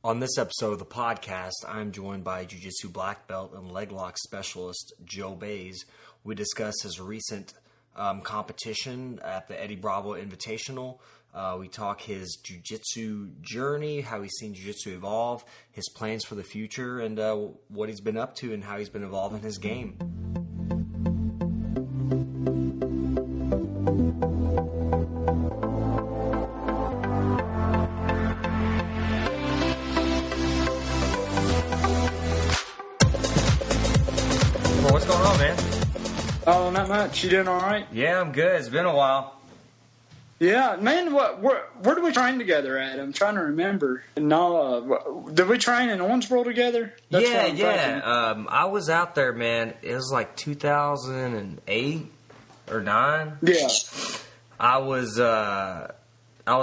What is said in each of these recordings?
On this episode of the podcast, I'm joined by Jiu-Jitsu black belt and leg lock specialist Joe Baize. We discuss his recent competition at the Eddie Bravo Invitational. We talk his jiu-jitsu journey, how he's seen jiu-jitsu evolve, his plans for the future, and what he's been up to and how he's been evolving his game. What's going on, man? Oh, not much. You doing all right? Yeah, I'm good. It's been a while. Yeah, man. Where did we train together at? I'm trying to remember. No, did we train in Owensboro together? Yeah. I was out there, man. It was like 2008 or 9. Yeah. I was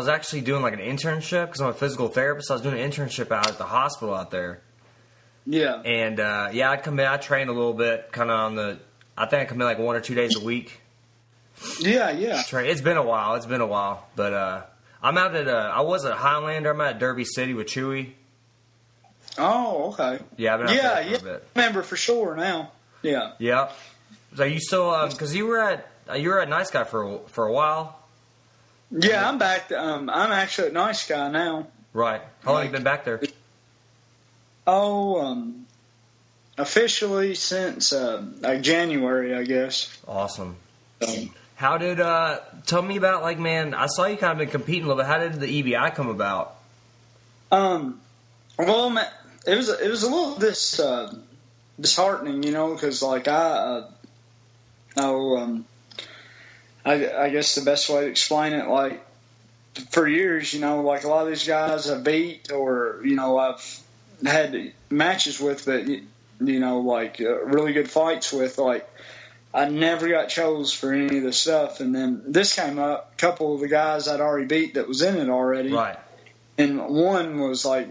actually doing like an internship because I'm a physical therapist. I was doing an internship out at the hospital out there. Yeah. And I'd come in. I trained a little bit, kind of on the. I think I come in like 1 or 2 days a week. Yeah. It's been a while, but I'm out at. I was at Highlander. I'm at Derby City with Chewy. Oh, okay. Yeah, I've been out there for a bit. I remember for sure now. Yeah. Yeah. So you still because you were at Nice Guy for a while. Yeah, I'm back. I'm actually at Nice Guy now. Right. How long have you been back there? Officially since January, I guess. Awesome. How did tell me about like, man? I saw you kind of been competing a little bit. How did the EBI come about? Well, man, it was a little disheartening, because like I guess the best way to explain it, like for years, like a lot of these guys I beat or I've had matches with, but like really good fights with, like I never got chose for any of the stuff. And then this came up, a couple of the guys I'd already beat that was in it already. Right. And one was like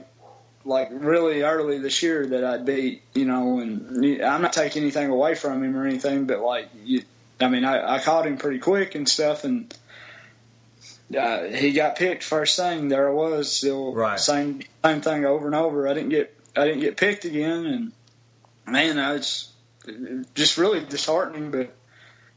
really early this year that I'd beat, and I'm not taking anything away from him or anything, but like, I caught him pretty quick and stuff, and he got picked first thing. There I was, still right. Same thing over and over. I didn't get picked again, and man, it's just really disheartening. But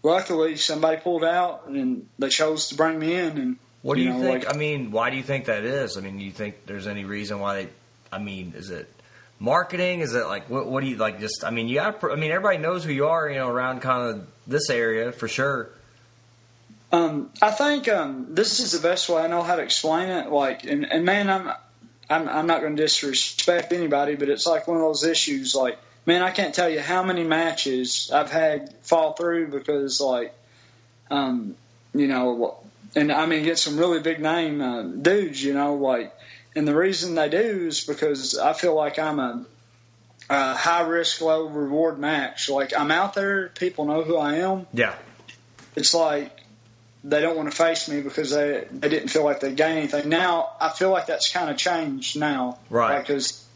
luckily, somebody pulled out, and they chose to bring me in. And what do you think? Why do you think that is? Do you think there's any reason why they? Is it marketing? Is it like what do you like? Just you got. Everybody knows who you are. Around kind of this area for sure. I think this is the best way I know how to explain it. Like, and man, I'm not going to disrespect anybody, but it's like one of those issues. Like, man, I can't tell you how many matches I've had fall through because, like, and get some really big name dudes, like, and the reason they do is because I feel like I'm a high risk, low reward match. Like, I'm out there, people know who I am. Yeah. It's like they don't want to face me because they didn't feel like they gained anything. Now, I feel like that's kind of changed now. Right. Because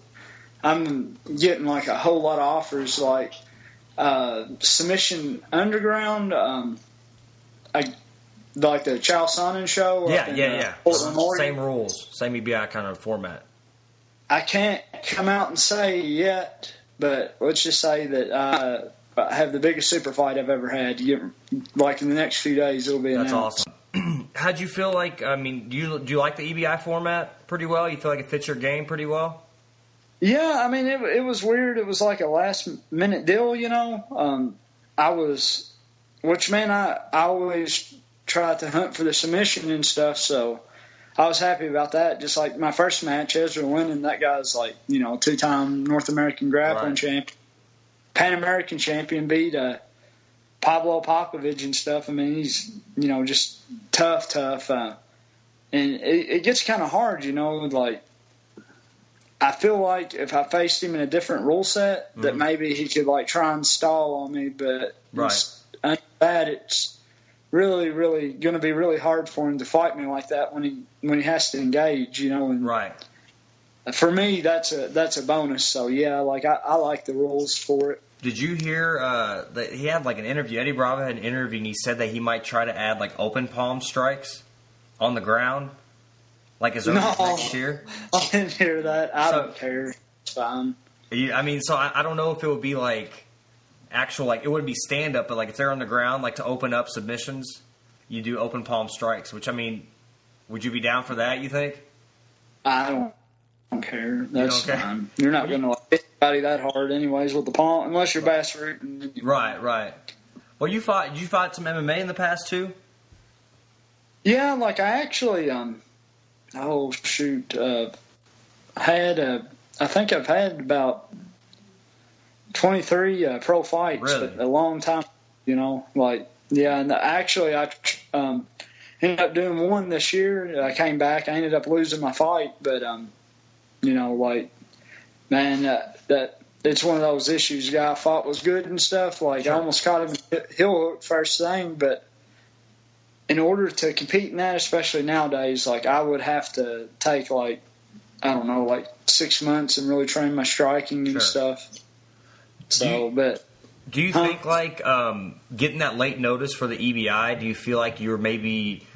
I'm getting like a whole lot of offers, like Submission Underground, like the Chow Sonnen show. Yeah. Same rules, same EBI kind of format. I can't come out and say yet, but let's just say that I have the biggest super fight I've ever had. Like in the next few days, it'll be announced. That's awesome. How'd you feel like? Do you like the EBI format pretty well? You feel like it fits your game pretty well? Yeah, it was weird. It was like a last minute deal, I always try to hunt for the submission and stuff, so I was happy about that. Just like my first match, Ezra winning, that guy's like, 2-time North American grappling champion, Pan American champion, beat Pablo Popovich and stuff. He's, just tough. And it gets kind of hard, like, I feel like if I faced him in a different rule set, that maybe he could like try and stall on me. But under that, it's really, really going to be really hard for him to fight me like that when he has to engage. And right. For me, that's a bonus. So yeah, like I like the rules for it. Did you hear that he had like an interview? Eddie Bravo had an interview, and he said that he might try to add like open palm strikes on the ground. Like, is there next year? I didn't hear that. I don't care. It's fine. I mean, so I don't know if it would be like actual, like it would be stand up, but like if they're on the ground, like to open up submissions, you do open palm strikes. Which, I mean, would you be down for that? You think? I don't care. That's fine. You're not going to hit anybody that hard, anyways, with the palm, unless you're bass rooting. Right. Well, did you fight some MMA in the past too? Yeah, like I actually, I think I've had about 23 pro fights, really? A long time, and actually I ended up doing one this year. I came back, I ended up losing my fight, but, that it's one of those issues. The guy I fought was good and stuff. Like, sure. I almost caught him heel hook first thing, but in order to compete in that, especially nowadays, like I would have to take 6 months and really train my striking and stuff. So, but do you think getting that late notice for the EBI? Do you feel like you're maybe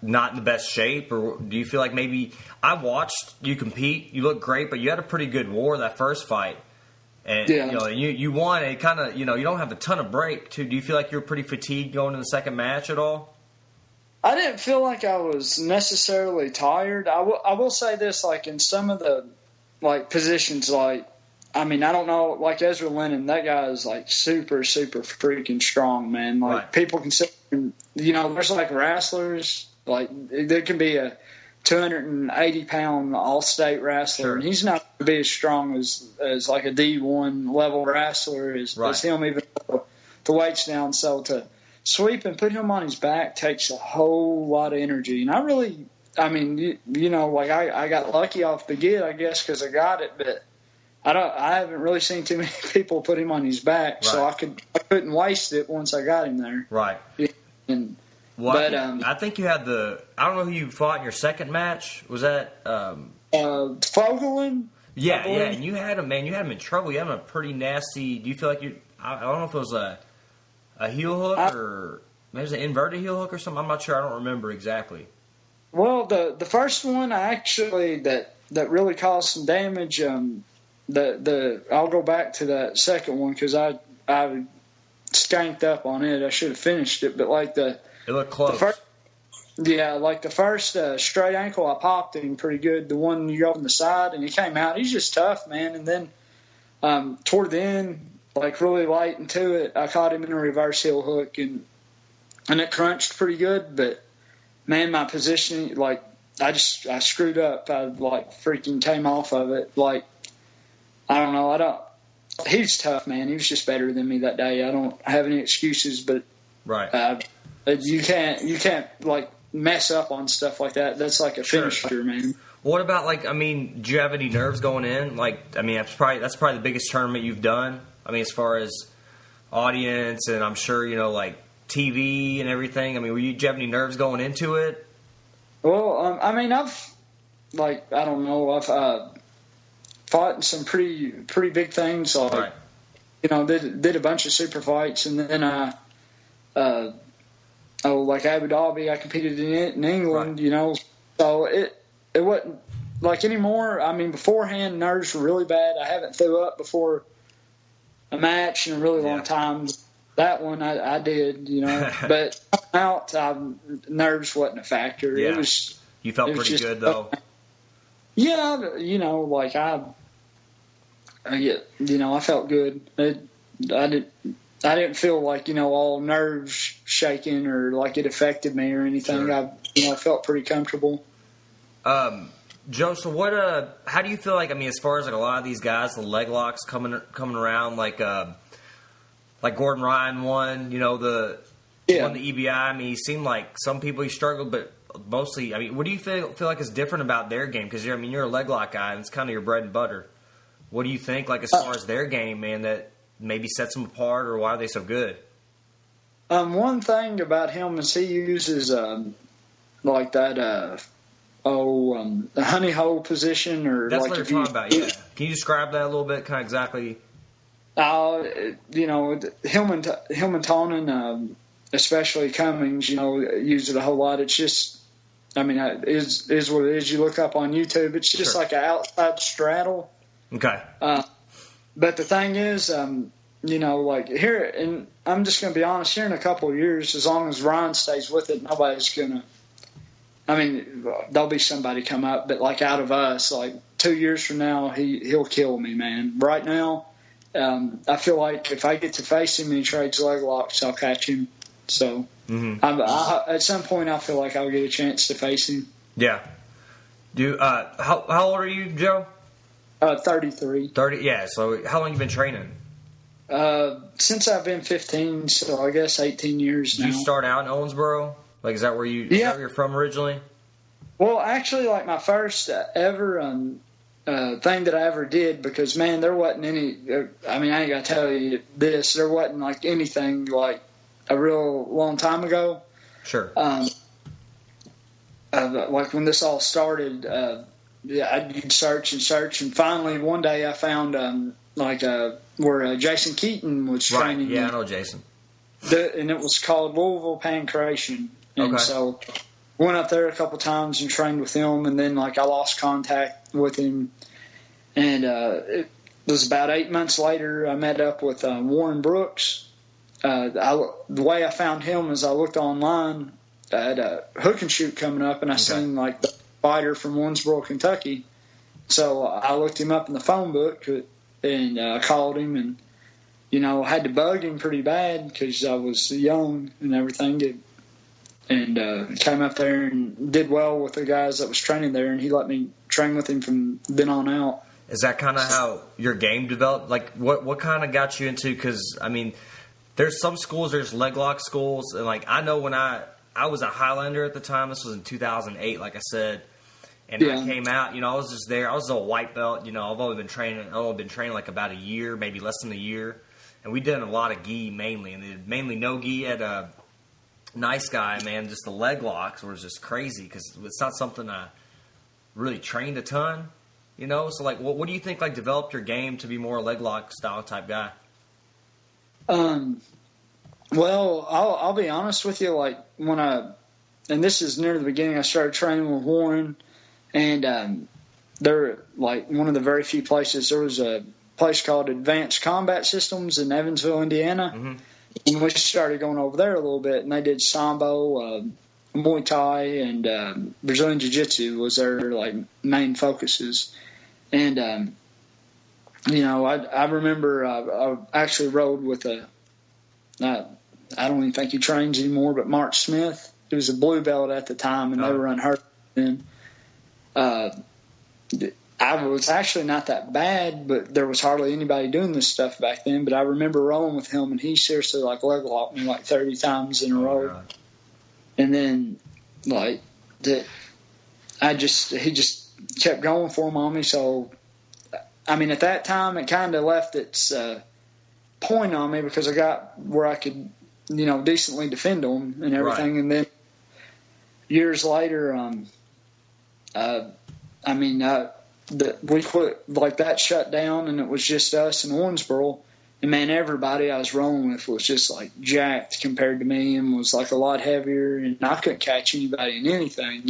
not in the best shape, or do you feel like maybe I watched you compete? You look great, but you had a pretty good war that first fight, and you won. It kind of you don't have a ton of break too. Do you feel like you're pretty fatigued going to the second match at all? I didn't feel like I was necessarily tired. I will say this, like in some of the positions, I don't know, like Ezra Lennon, that guy is super, super freaking strong, man. Right. People consider, there's wrestlers, there can be a 280-pound all-state wrestler, sure. and he's not going to be as strong as like a D1 level wrestler as him, even the weight's down. So to sweep and put him on his back takes a whole lot of energy. And I got lucky off the get, I guess, because I got it, but I haven't really seen too many people put him on his back, right. So I couldn't waste it once I got him there. Right. I think you had I don't know who you fought in your second match. Was that Fogelin? Yeah, and you had him, man. You had him in trouble. You had him a pretty nasty. Do you feel like I don't know if it was a heel hook or maybe it was an inverted heel hook or something. I'm not sure. I don't remember exactly. Well, the first one I actually that really caused some damage. I'll go back to that second one because I skanked up on it. I should have finished it, but it looked close. The first straight ankle I popped him pretty good. The one you go on the side and he came out. He's just tough, man. And then toward the end, really late into it, I caught him in a reverse heel hook and it crunched pretty good. But man, my positioning, I screwed up. I freaking came off of it. I don't know. He's tough, man. He was just better than me that day. I don't have any excuses, but right. You can't mess up on stuff like that. That's like a finisher, man. What about do you have any nerves going in? That's probably the biggest tournament you've done. As far as audience, and I'm sure TV and everything. Did you have any nerves going into it? Well, I've fought in some pretty big things. Right. Did a bunch of super fights, and then Abu Dhabi, I competed in England. Right. So it wasn't anymore. Beforehand, nerves were really bad. I haven't threw up before a match in a really long time. That one I did, but out nerves wasn't a factor. Yeah. It was. You felt pretty good though. Yeah, I felt good. I didn't feel all nerves shaking or it affected me or anything. Sure. I felt pretty comfortable. Joe, so how do you feel as far as a lot of these guys, the leg locks coming around, Gordon Ryan won, won the EBI. He seemed like some people he struggled, but mostly, what do you feel like is different about their game? Because you're a leg lock guy, and it's kind of your bread and butter. What do you think, as far as their game, man, that maybe sets them apart, or why are they so good? One thing about him is he uses the honey hole position, or that's what you're talking about. Yeah, can you describe that a little bit, kind of exactly? Hillman Tonin, especially Cummings, use it a whole lot. It's just I mean, is what it is. You look up on YouTube. It's just like an outside straddle. Okay. But the thing is, like here, and I'm just going to be honest, here in a couple of years, as long as Ryan stays with it, nobody's going to, I mean, there'll be somebody come up, but like out of us, like 2 years from now, he'll kill me, man. Right now, I feel like if I get to face him and he trades leg locks, I'll catch him. So at some point, I feel like I'll get a chance to face him. Yeah. How old are you, Joe? 33. 30. Yeah. So how long you been training? Since I've been 15, so I guess 18 years now. Did you start out in Owensboro? Like, is that where you're from originally? Well, actually, like my first ever thing that I ever did, because man, there wasn't any. I mean, I ain't gotta tell you this. There wasn't like anything like a real long time ago. Sure. Like when this all started, I'd search, and finally one day I found where Jason Keaton was training. Yeah, I know Jason. And it was called Louisville Pancration. And so went up there a couple times and trained with him, and then like I lost contact with him. And it was about 8 months later I met up with Warren Brooks. The way I found him is I looked online at a hook and shoot coming up, and I seen like the fighter from Owensboro, Kentucky. So I looked him up in the phone book and called him, and had to bug him pretty bad because I was young and everything. And came up there and did well with the guys that was training there, and he let me train with him from then on out. Is that kind of how your game developed? Like, what kind of got you into? Because I mean, there's some schools, there's leg lock schools, and like I know when I was a Highlander at the time. This was in 2008, like I said, and I came out. I was just there. I was a white belt. I've only been training like about a year, maybe less than a year, and we did a lot of gi mainly, and mainly no gi at a nice guy, man. Just the leg locks was just crazy because it's not something I really trained a ton. So like, what do you think like developed your game to be more a leg lock style type guy? Well, I'll be honest with you. Like and this is near the beginning, I started training with Warren, and they're like one of the very few places. There was a place called Advanced Combat Systems in Evansville, Indiana, and we started going over there a little bit. And they did Sambo, Muay Thai, and Brazilian Jiu-Jitsu was their like main focuses. And I remember I actually rode with I don't even think he trains anymore, but Mark Smith. He was a blue belt at the time, and they were unhurt then. I was actually not that bad, but there was hardly anybody doing this stuff back then. But I remember rolling with him, and he seriously like leg locked me like 30 times in a row. God. And then he just kept going for him on me. So, I mean, at that time, it kind of left its point on me because I got where I could, decently defend him and everything. Right. And then years later, we quit, like that shut down, and it was just us in Owensboro. And man, everybody I was rolling with was just like jacked compared to me, and was like a lot heavier, and I couldn't catch anybody in anything,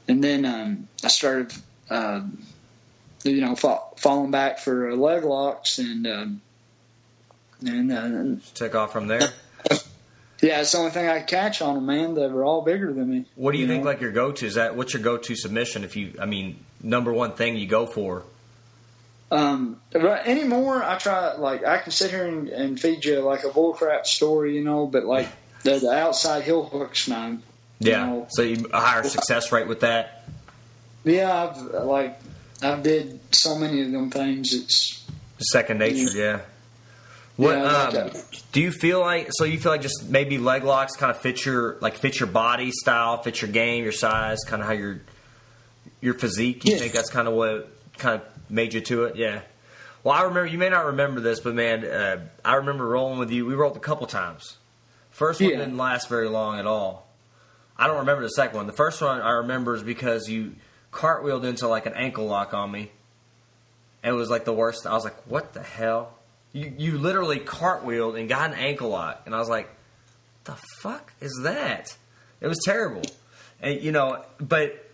And then I started, falling back for leg locks, and took off from there. Yeah, it's the only thing I could catch on them, man. They were all bigger than me. What do you think, like, your go-to? What's your go-to submission number one thing you go for? Anymore, I try, like, I can sit here and feed you, like, a bullcrap story, but, like, the outside heel hook's mine. Yeah, so you a higher success rate with that? Yeah, I've did so many of them things. It's second nature, yeah. Do you feel like just maybe leg locks kind of fit your body style, fit your game, your size, kind of how your physique? You think that's kind of what kind of made you to it? Yeah. Well, I remember, you may not remember this, but man, I remember rolling with you. We rolled a couple times. First one didn't last very long at all. I don't remember the second one. The first one I remember is because you cartwheeled into like an ankle lock on me. And it was like the worst. I was like, what the hell? You literally cartwheeled and got an ankle lock. And I was like, the fuck is that? It was terrible. And, but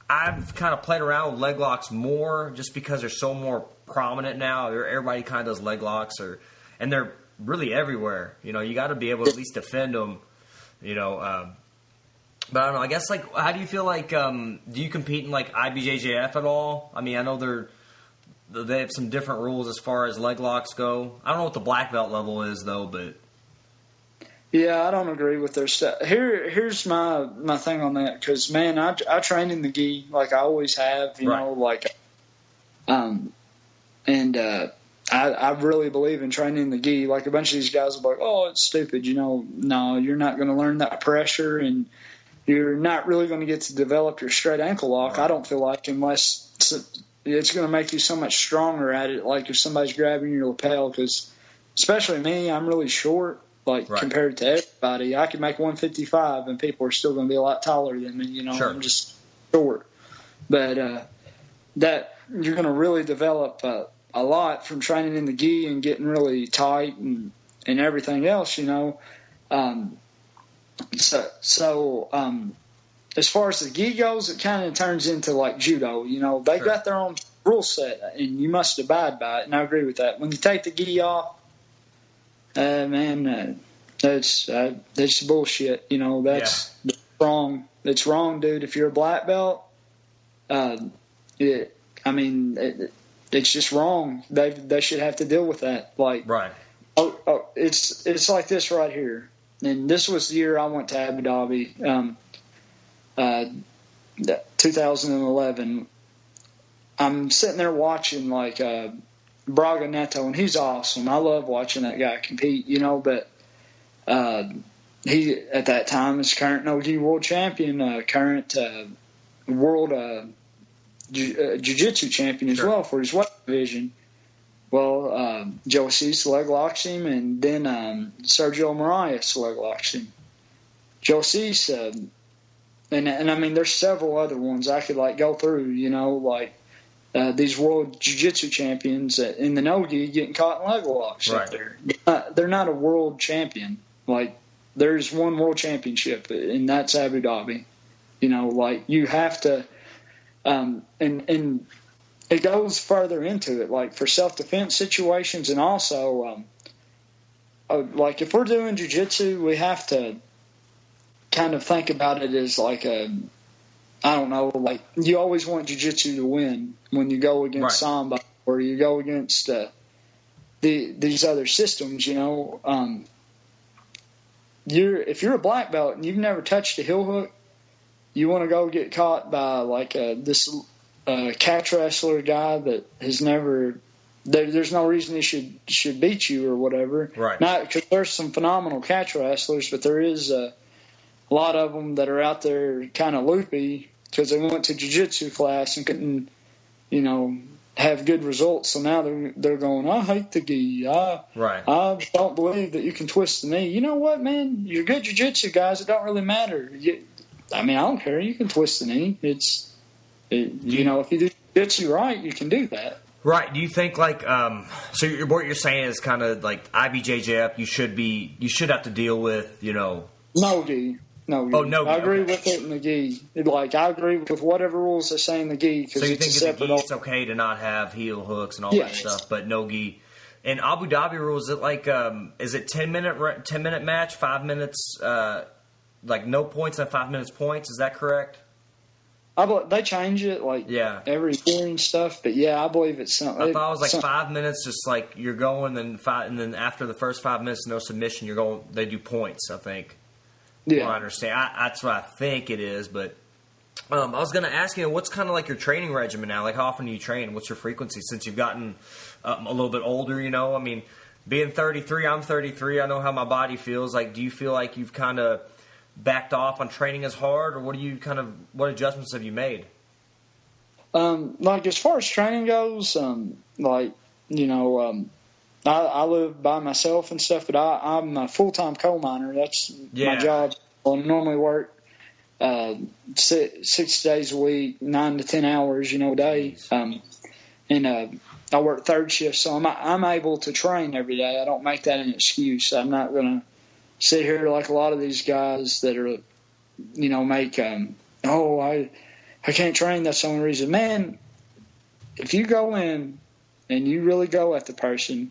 I've kind of played around with leg locks more just because they're so more prominent now. Everybody kind of does leg locks, and they're really everywhere. You got to be able to at least defend them. But I don't know. I guess, how do you feel like? Do you compete in IBJJF at all? I mean, I know they have some different rules as far as leg locks go. I don't know what the black belt level is though, but yeah, I don't agree with their stuff. Here's my thing on that, because man, I train in the gi like I always have. I really believe in training in the gi. Like a bunch of these guys are like, oh, it's stupid. No, you're not going to learn that pressure, and you're not really going to get to develop your straight ankle lock. Right. I don't feel like, unless it's going to make you so much stronger at it. Like if somebody's grabbing your lapel, because especially me, I'm really short. Right. Compared to everybody, I can make 155, and people are still going to be a lot taller than me. Sure. I'm just short. But that you're going to really develop a lot from training in the gi and getting really tight and everything else. As far as the gi goes, it kind of turns into like judo. They've got their own rule set, and you must abide by it. And I agree with that. When you take the gi off, that's bullshit. That's wrong. It's wrong, dude. If you're a black belt, it's just wrong. They should have to deal with that. Right. It's like this right here. And this was the year I went to Abu Dhabi, 2011. I'm sitting there watching Braga Neto, and he's awesome. I love watching that guy compete, but he at that time is current no-gi world champion, current world jiu-jitsu champion as well for his weight division. Well, Joe Baize leg locks him, and then Sergio Moraes leg locks him. Joe Baize, and I mean, there's several other ones I could go through. These world jiu-jitsu champions in the no-gi getting caught in leg locks out there. They're not a world champion. There's one world championship, and that's Abu Dhabi. You have to, and it goes further into it, for self-defense situations, and also, if we're doing jiu-jitsu, we have to kind of think about it as you always want jiu-jitsu to win when you go against Samba or you go against these other systems, if you're a black belt and you've never touched a heel hook, you want to go get caught by this catch wrestler guy that has never. There's no reason he should beat you or whatever. Right. Not because there's some phenomenal catch wrestlers, but there is a lot of them that are out there kind of loopy because they went to jiu-jitsu class and couldn't, have good results. So now they're going, I hate the gi. I don't believe that you can twist the knee. You know what, man? You're good jiu-jitsu guys. It don't really matter. I don't care. You can twist the knee. If you do jiu-jitsu right, you can do that. Right. Do you think so what you're saying is kind of like IBJJF, you should have to deal with, No gi. No gi. Oh, no gi. I agree with it in the gi. I agree with whatever rules they say in the gi. So you think in the gi it's okay to not have heel hooks and all that stuff, but no gi. In Abu Dhabi rules, is it is it 10-minute match, 5 minutes, no points and 5 minutes points? Is that correct? They change it every year and stuff, but I believe it's something. I thought it was 5 minutes, just you're going, and then after the first 5 minutes, no submission, you're going. They do points, I think. Yeah, I understand. That's what I think it is, but I was going to ask you, what's kind of your training regimen now? How often do you train? What's your frequency since you've gotten a little bit older? I mean, being 33, I'm 33. I know how my body feels. Do you feel like you've kind of backed off on training as hard, or what adjustments have you made? As far as training goes, I live by myself and stuff, but I'm a full-time coal miner. That's my job. I normally work 6 days a week, 9 to 10 hours, a day. I work third shift, so I'm able to train every day. I don't make that an excuse. I'm not going to sit here like a lot of these guys that are make, I can't train. That's the only reason. Man, if you go in and you really go at the person,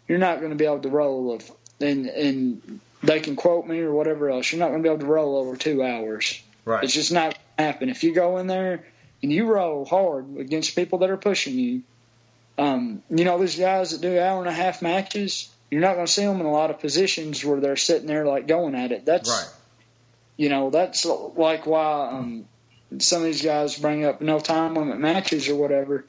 you're not going to be able to roll and they can quote me or whatever else. You're not going to be able to roll over 2 hours. Right. It's just not going to happen. If you go in there and you roll hard against people that are pushing you, these guys that do hour-and-a-half matches, you're not going to see them in a lot of positions where they're sitting there like going at it. That's right. That's like why some of these guys bring up no time limit matches or whatever.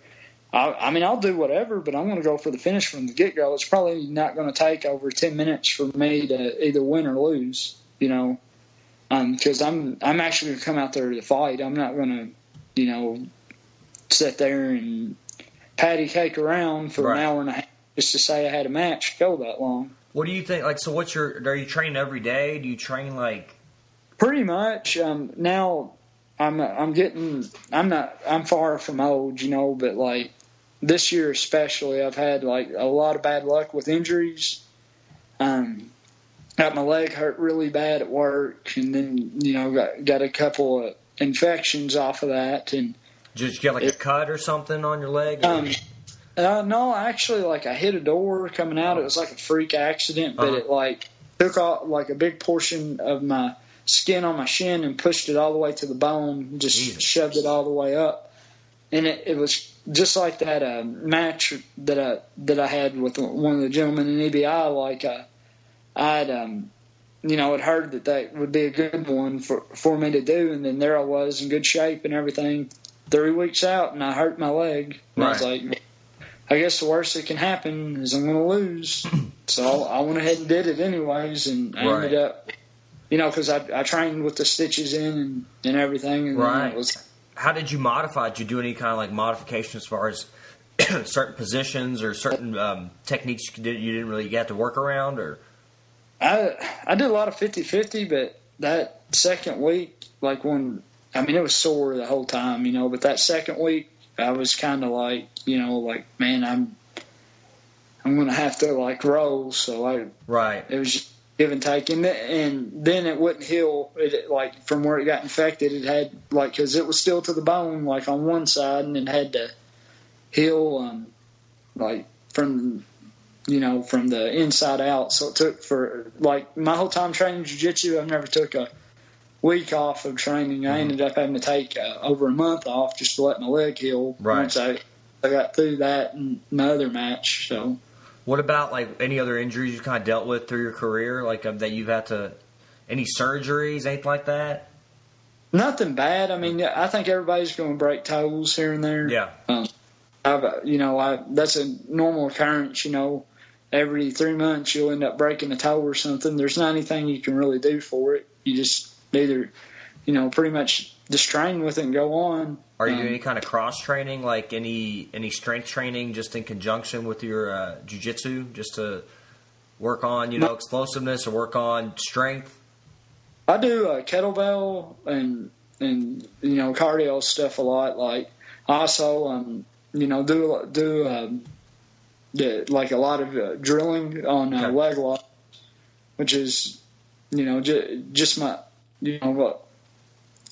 I'll do whatever, but I'm going to go for the finish from the get-go. It's probably not going to take over 10 minutes for me to either win or lose, because I'm actually going to come out there to fight. I'm not going to, sit there and patty cake around for an hour and a half just to say I had a match go that long. What do you think? Like, so are you training every day? Do you train like? Pretty much. Now I'm far from old, but like this year especially, I've had like a lot of bad luck with injuries. Got my leg hurt really bad at work, and then got a couple of infections off of that. And did you get like a cut or something on your leg? No, actually, like I hit a door coming out. It was like a freak accident, but it like took off like a big portion of my skin on my shin and pushed it all the way to the bone. Just shoved it all the way up, and it was just like that match that I had with one of the gentlemen in EBI. Like I'd had heard that would be a good one for me to do, and then there I was in good shape and everything. 3 weeks out, and I hurt my leg. And I was like, I guess the worst that can happen is I'm going to lose. So I went ahead and did it anyways, and I ended up, because I trained with the stitches in and everything. And How did you modify? Did you do any kind of like modification as far as certain positions or certain techniques you didn't really get to work around? Or I did a lot of 50-50, but that second week, like it was sore the whole time, but that second week I was kind of like, man, I'm going to have to like roll. So it was just give and take. And then it wouldn't heal. It, like from where it got infected, it had like, cause it was still to the bone, like on one side, and it had to heal, like from the inside out. So it took for like my whole time training jiu-jitsu, I've never took a week off of training. I ended up having to take over a month off just to let my leg heal once I got through that and my other match. So, what about like any other injuries you kind of dealt with through your career, like that you've had to, any surgeries, anything like that? Nothing bad. I think everybody's going to break toes here and there. Yeah. That's a normal occurrence. Every 3 months you'll end up breaking a toe or something. There's not anything you can really do for it. You just either, pretty much just train with it and go on. Are you doing any kind of cross training, like any strength training, just in conjunction with your jiu-jitsu, just to work on explosiveness or work on strength? I do kettlebell and cardio stuff a lot. Like I also do like a lot of drilling on leg lock, which is just my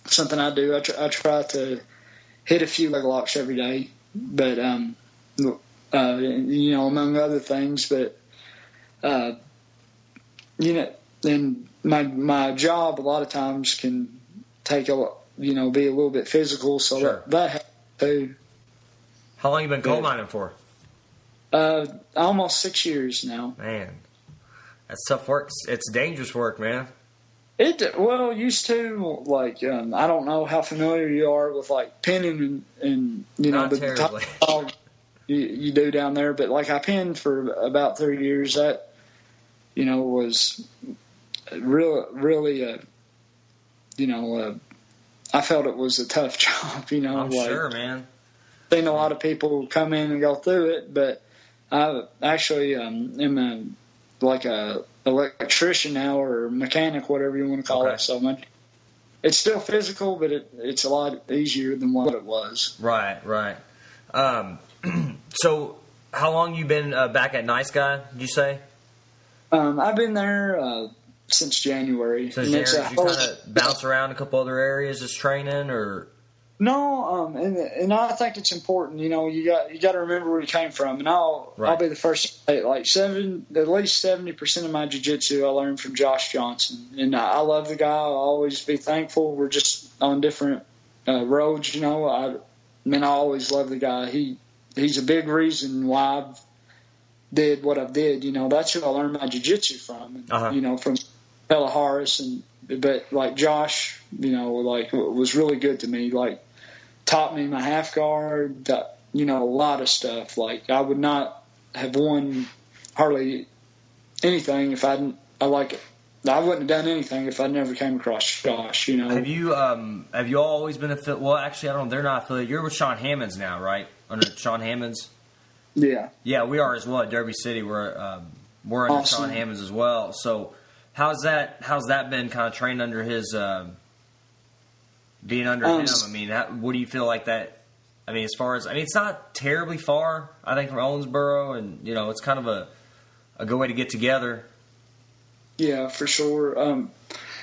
something I do. I try to hit a few leg locks every day, but among other things. But and my job a lot of times can take be a little bit physical, so that helps too. How long you been coal mining for? Almost 6 years now. Man, that's tough work. It's dangerous work, man. Used to, like, I don't know how familiar you are with, like, pinning and the top you do down there, but, like, I pinned for about 3 years. That, was really, I felt it was a tough job, I'm sure, man. Seen a lot of people come in and go through it, but I actually am a electrician now, or mechanic, whatever you want to call it. So it's still physical, but it's a lot easier than what it was. Right. So how long you been back at Nice Guy, did you say? I've been there since January. So January, did you kind of bounce around a couple other areas just training, or? No, and I think it's important. You know, you got to remember where you came from, and I'll be the first to say, like, at least 70% of my jiu-jitsu I learned from Josh Johnson, and I love the guy. I'll always be thankful. We're just on different roads, you know. I always love the guy. He's a big reason why I've did what I've did. You know, that's who I learned my jiu-jitsu from. You know, from Bella Harris, but like Josh, you know, like was really good to me. Like, taught me my half guard, you know, a lot of stuff. Like, I would not have won hardly anything if I wouldn't have done anything if I never came across Josh, you know. Have you always been well, actually, I don't know, they're not affiliated. You're with Shawn Hammonds now, right? Under Shawn Hammonds? Yeah. Yeah, we are as well at Derby City. We're under awesome. Shawn Hammonds as well. So how's that been, kind of trained under his being under him? I mean, what do you feel like that? I mean, as far as, it's not terribly far, I think, from Owensboro, and, you know, it's kind of a good way to get together. Yeah, for sure.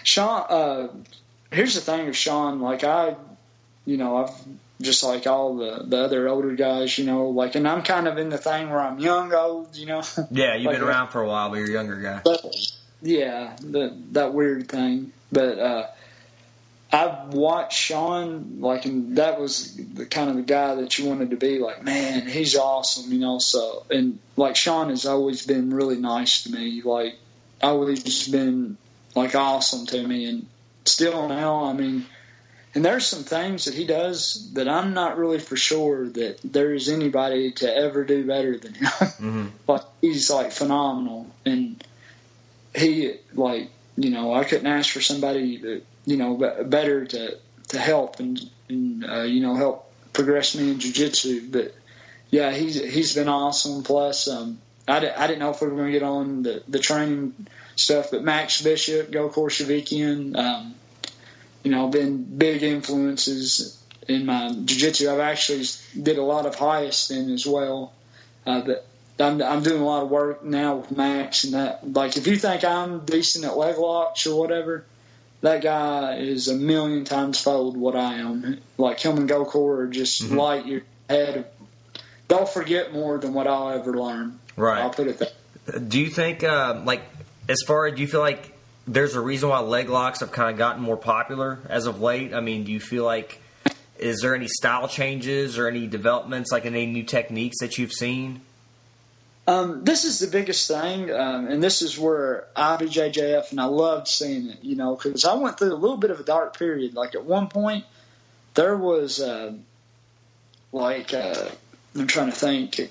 Shawn, here's the thing with Shawn, like, I've just like all the other older guys, you know, like, and I'm kind of in the thing where I'm young, old, you know. Yeah, you've like, been around for a while, but you're a younger guy. Yeah, that weird thing. But I've watched Shawn, like, and that was the kind of the guy that you wanted to be. Like, man, he's awesome, you know. So, and like, Shawn has always been really nice to me. Like, always been like awesome to me, and still now. I mean, and there's some things that he does that I'm not really for sure that there is anybody to ever do better than him. Mm-hmm. Like, he's like phenomenal, and he, like, you know, I couldn't ask for somebody that, you know, better to help and you know, help progress me in jiu-jitsu. But yeah, he's been awesome. Plus, I didn't know if we were going to get on the training stuff, but Max Bishop, Go Korshavikian, you know, been big influences in my jiu-jitsu. I've actually did a lot of highest in as well, but I'm doing a lot of work now with Max, and that, like, if you think I'm decent at leg locks or whatever, that guy is a million times fold what I am. Like, him and Gokor are just light years ahead. They'll forget more than what I'll ever learn. Right. I'll put it that. Do you think, like, as far as, do you feel like there's a reason why leg locks have kind of gotten more popular as of late? I mean, do you feel like, is there any style changes or any developments, like any new techniques that you've seen? This is the biggest thing, and this is where IBJJF, and I loved seeing it, you know, because I went through a little bit of a dark period. Like, at one point, there was, I'm trying to think.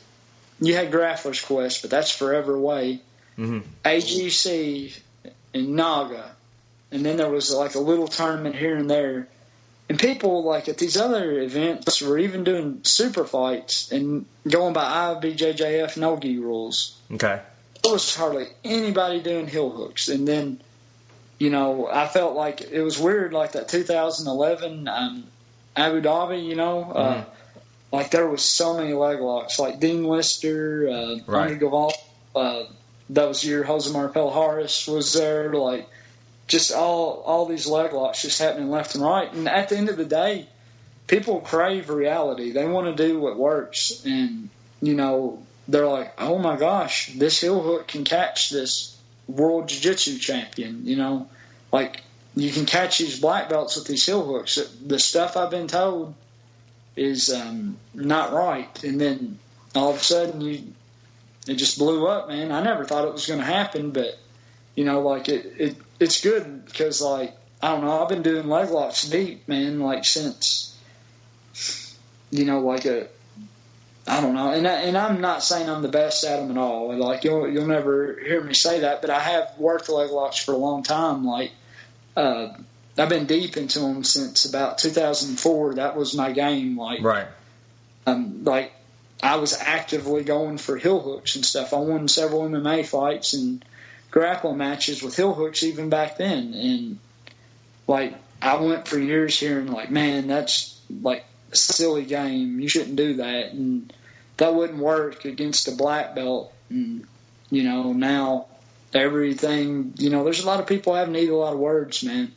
You had Grappler's Quest, but that's forever away. Mm-hmm. AGC and Naga, and then there was, like, a little tournament here and there. And people, like, at these other events were even doing super fights and going by IBJJF no-gi rules. Okay. There was hardly anybody doing heel hooks. And then, you know, I felt like it was weird, like that 2011 Abu Dhabi, you know. Like, there was so many leg locks. Like, Dean Lister, Andre Gaval, that was your Jose Marpel Harris was there, like, just all these leg locks just happening left and right. And at the end of the day, people crave reality. They want to do what works. And, you know, they're like, oh, my gosh, this heel hook can catch this world jiu-jitsu champion, you know. Like, you can catch these black belts with these heel hooks. The stuff I've been told is not right. And then all of a sudden, it just blew up, man. I never thought it was going to happen, but, you know, like, it's good because, like, I don't know, I've been doing leg locks deep, man, like, since, you know, like, I don't know. And I'm not saying I'm the best at them at all. Like, you'll never hear me say that, but I have worked leg locks for a long time. Like, I've been deep into them since about 2004. That was my game. Like, like, I was actively going for heel hooks and stuff. I won several MMA fights and grappling matches with heel hooks even back then. And, like, I went for years hearing, like, man, that's, like, a silly game. You shouldn't do that. And that wouldn't work against a black belt. And, you know, now everything. There's a lot of people having to eat a lot of words, man.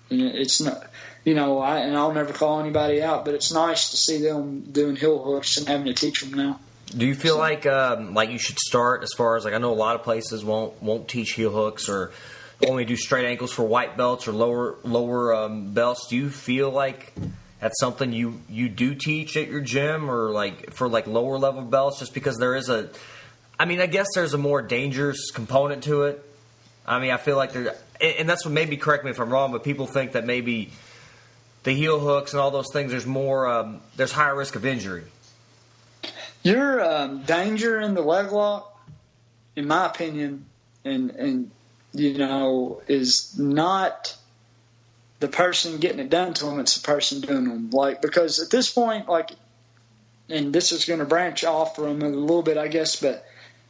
And it's not, I'll never call anybody out, but it's nice to see them doing heel hooks and having to teach them now. Do you feel like you should start as far as I know a lot of places won't teach heel hooks or only do straight ankles for white belts or lower belts? Do you feel like that's something you do teach at your gym or for lower level belts? Just because there is I guess there's a more dangerous component to it. I feel like and that's what maybe, correct me if I'm wrong, but people think that maybe the heel hooks and all those things, there's higher risk of injury. Your danger in the leg lock, in my opinion, and is not the person getting it done to them, it's the person doing them. Because at this point, and this is going to branch off from it a little bit, I guess, but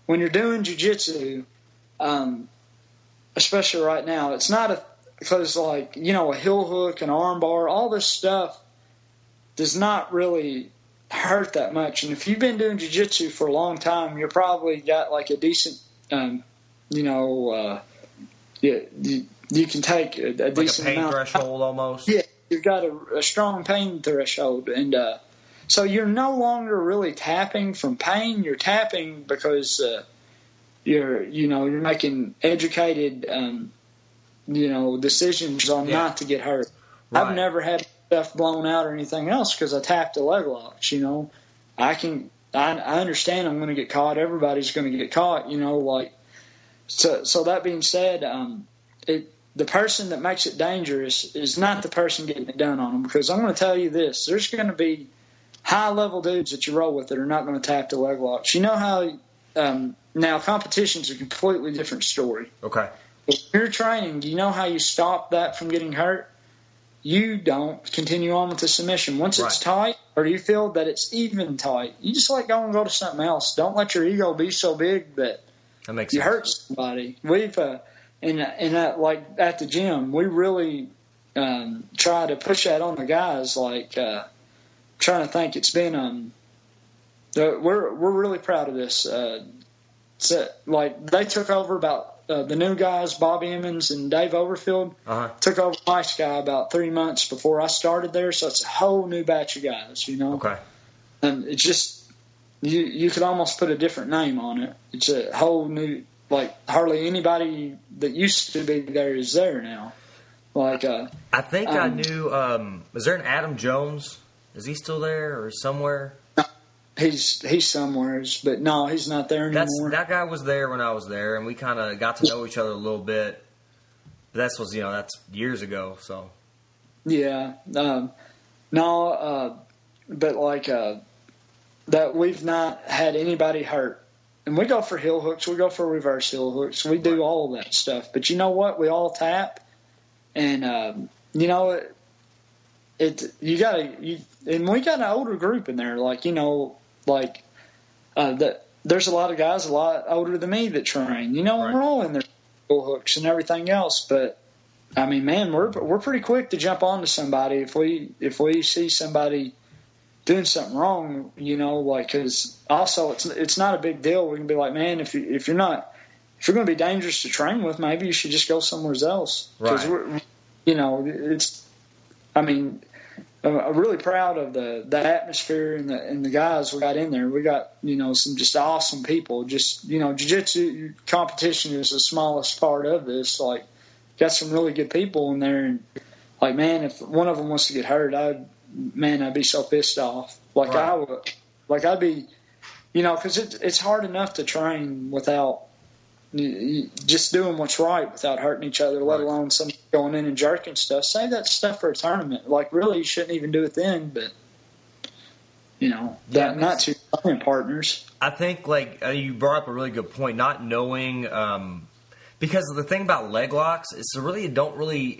when you're doing jiu-jitsu, especially right now, it's not because a heel hook, an arm bar, all this stuff does not really hurt that much. And if you've been doing jiu-jitsu for a long time, you're probably got a decent, you can take a decent pain amount. threshold almost. Yeah, you've got a strong pain threshold, and so you're no longer really tapping from pain. You're tapping because you're making educated decisions on not to get hurt. Right. I've never had stuff blown out or anything else because I tapped the leg locks. I understand I'm going to get caught. Everybody's going to get caught. So that being said, the person that makes it dangerous is not the person getting it done on them, because I'm going to tell you this: there's going to be high level dudes that you roll with that are not going to tap the leg locks. You know how now competition's a completely different story. Okay. If you're training, do you know how you stop that from getting hurt? You don't continue on with the submission. Once it's tight, or you feel that it's even tight, you just let go and go to something else. Don't let your ego be so big that you hurt somebody. We've at the gym, we really try to push that on the guys. Trying to think, it's been we're really proud of this. They took over about the new guys, Bobby Emmons and Dave Overfield, took over my guy about 3 months before I started there. So it's a whole new batch of guys, Okay. And it's just, you could almost put a different name on it. It's a whole new, hardly anybody that used to be there is there now. I think I knew, is there an Adam Jones? Is he still there or somewhere? He's somewhere, but no, he's not there anymore. That guy was there when I was there, and we kind of got to know each other a little bit. But that's years ago. So yeah, that we've not had anybody hurt, and we go for heel hooks, we go for reverse heel hooks, we do all of that stuff. But you know what? We all tap, and and we got an older group in there, there's a lot of guys a lot older than me that train, and we're all in there heel hooks and everything else. But man, we're pretty quick to jump onto somebody if we see somebody doing something wrong, because also it's not a big deal. We can be like, man, if you're going to be dangerous to train with, maybe you should just go somewhere else. Because I'm really proud of the atmosphere and the guys we got in there. We got, some just awesome people. Just, jiu-jitsu competition is the smallest part of this. Got some really good people in there. And, man, if one of them wants to get hurt, I'd be so pissed off. I'd be, because it's hard enough to train without just doing what's right without hurting each other, let alone somebody going in and jerking stuff. Save that stuff for a tournament. Really, you shouldn't even do it then, but, not two training partners. I think, you brought up a really good point, not knowing, because the thing about leg locks is they don't really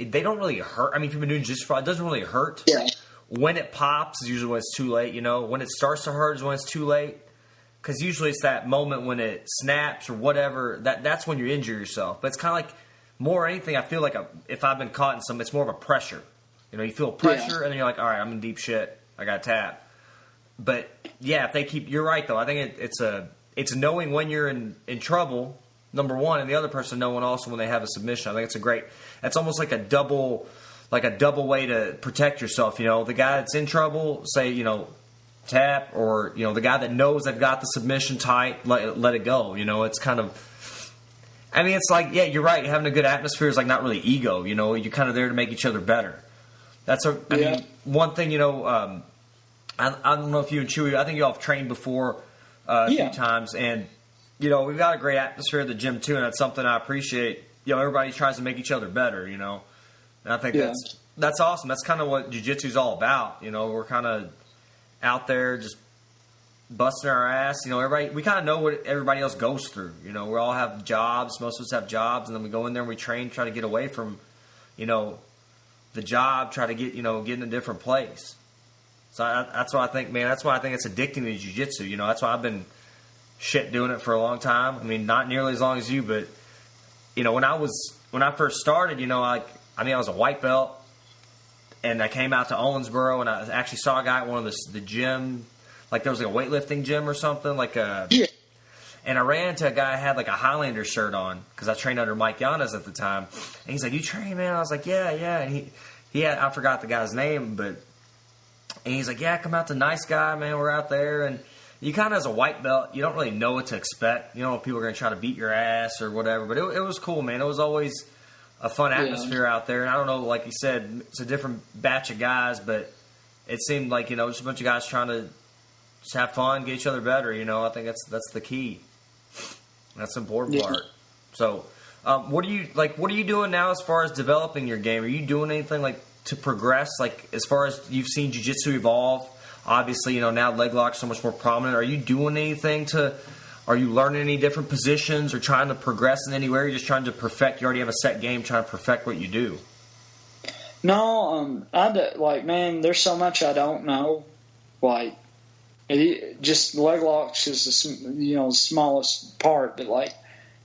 hurt. If you've been doing jiu-jitsu, it doesn't really hurt. Yeah. When it pops is usually when it's too late, When it starts to hurt is when it's too late. Because usually it's that moment when it snaps or whatever, that's when you injure yourself. But it's kind of more anything, I feel like if I've been caught in something, it's more of a pressure. You feel pressure and then you're like, all right, I'm in deep shit. I got to tap. But, yeah, if they keep – you're right, though. I think it's knowing when you're in trouble, number one, and the other person knowing also when they have a submission. I think it's almost like a double way to protect yourself. You know, the guy that's in trouble, say, you know, tap, or, you know, the guy that knows they've got the submission tight, let it go. You know, it's kind of, I mean, it's like, yeah, you're right. Having a good atmosphere is like not really ego. You know, you're kind of there to make each other better. I mean, one thing, you know, I don't know if you and Chewy, I think you all have trained before a few times, and, you know, we've got a great atmosphere at the gym too, and that's something I appreciate. You know, everybody tries to make each other better, you know, and I think that's awesome. That's kind of what jiu-jitsu is all about. You know, we're kind of out there just busting our ass. You know, we kind of know what everybody else goes through. You know, we all have jobs. Most of us have jobs, and then we go in there and we train, try to get away from, you know, the job, try to get in a different place. So that's why I think, man, that's why I think it's addicting to jiu-jitsu. You know, that's why I've been doing it for a long time. I mean, not nearly as long as you, but, you know, when I first started, you know, I was a white belt, and I came out to Owensboro, and I actually saw a guy at one of the gym, like there was like a weightlifting gym or something, and I ran into a guy who had like a Highlander shirt on, because I trained under Mike Yanez at the time, and he's like, "You train, man?" I was like, yeah, and he had, I forgot the guy's name, and he's like, "Yeah, come out to Nice Guy, man, we're out there," and you kind of, as a white belt, you don't really know what to expect. You know, people are going to try to beat your ass or whatever, but it was cool, man. It was always a fun atmosphere out there, and I don't know, like you said, it's a different batch of guys, but it seemed like, you know, just a bunch of guys trying to just have fun, get each other better. You know, I think that's the key. That's the important part. So, what are you doing now as far as developing your game? Are you doing anything like to progress, like as far as you've seen jiu-jitsu evolve? Obviously, you know, now leg lock's so much more prominent. Are you doing anything are you learning any different positions or trying to progress in any way? Or are you just trying to perfect, you already have a set game, trying to perfect what you do? No, man, there's so much I don't know. Like, just leg locks is the smallest part, but like,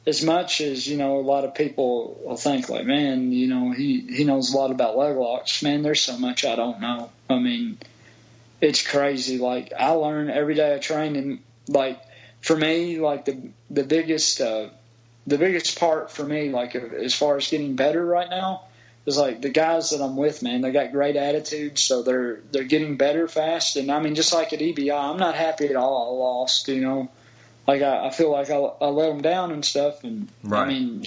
as much as, you know, a lot of people will think like, man, you know, he knows a lot about leg locks. Man, there's so much I don't know. I mean, it's crazy. Like, I learn every day I train, and like, for me, like the biggest part for me, like as far as getting better right now, is like the guys that I'm with, man, they got great attitudes, so they're getting better fast. And I mean, just like at EBI, I'm not happy at all I lost, you know. Like, I feel like I let them down and stuff, and I mean,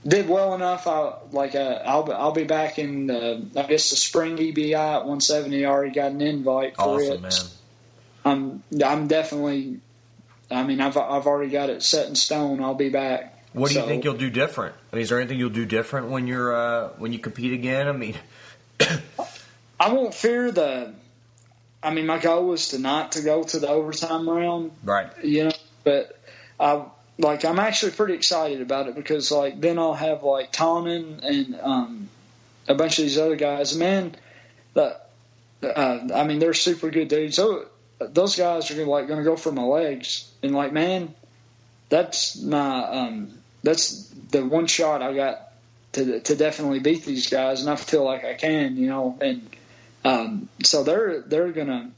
did well enough. I'll be back in I guess the spring EBI at 170. I already got an invite for it. Man. I'm definitely. I mean, I've already got it set in stone. I'll be back. What do you think you'll do different? I mean, is there anything you'll do different when you compete again? I mean, I won't fear I mean, my goal is not to go to the overtime round, right? You know, but I'm actually pretty excited about it, because like then I'll have like Tonin and a bunch of these other guys. Man, I mean, they're super good dudes. So those guys are going to go for my legs, and like, man, that's my that's the one shot I got to definitely beat these guys, and I feel like I can, you know. And so they're gonna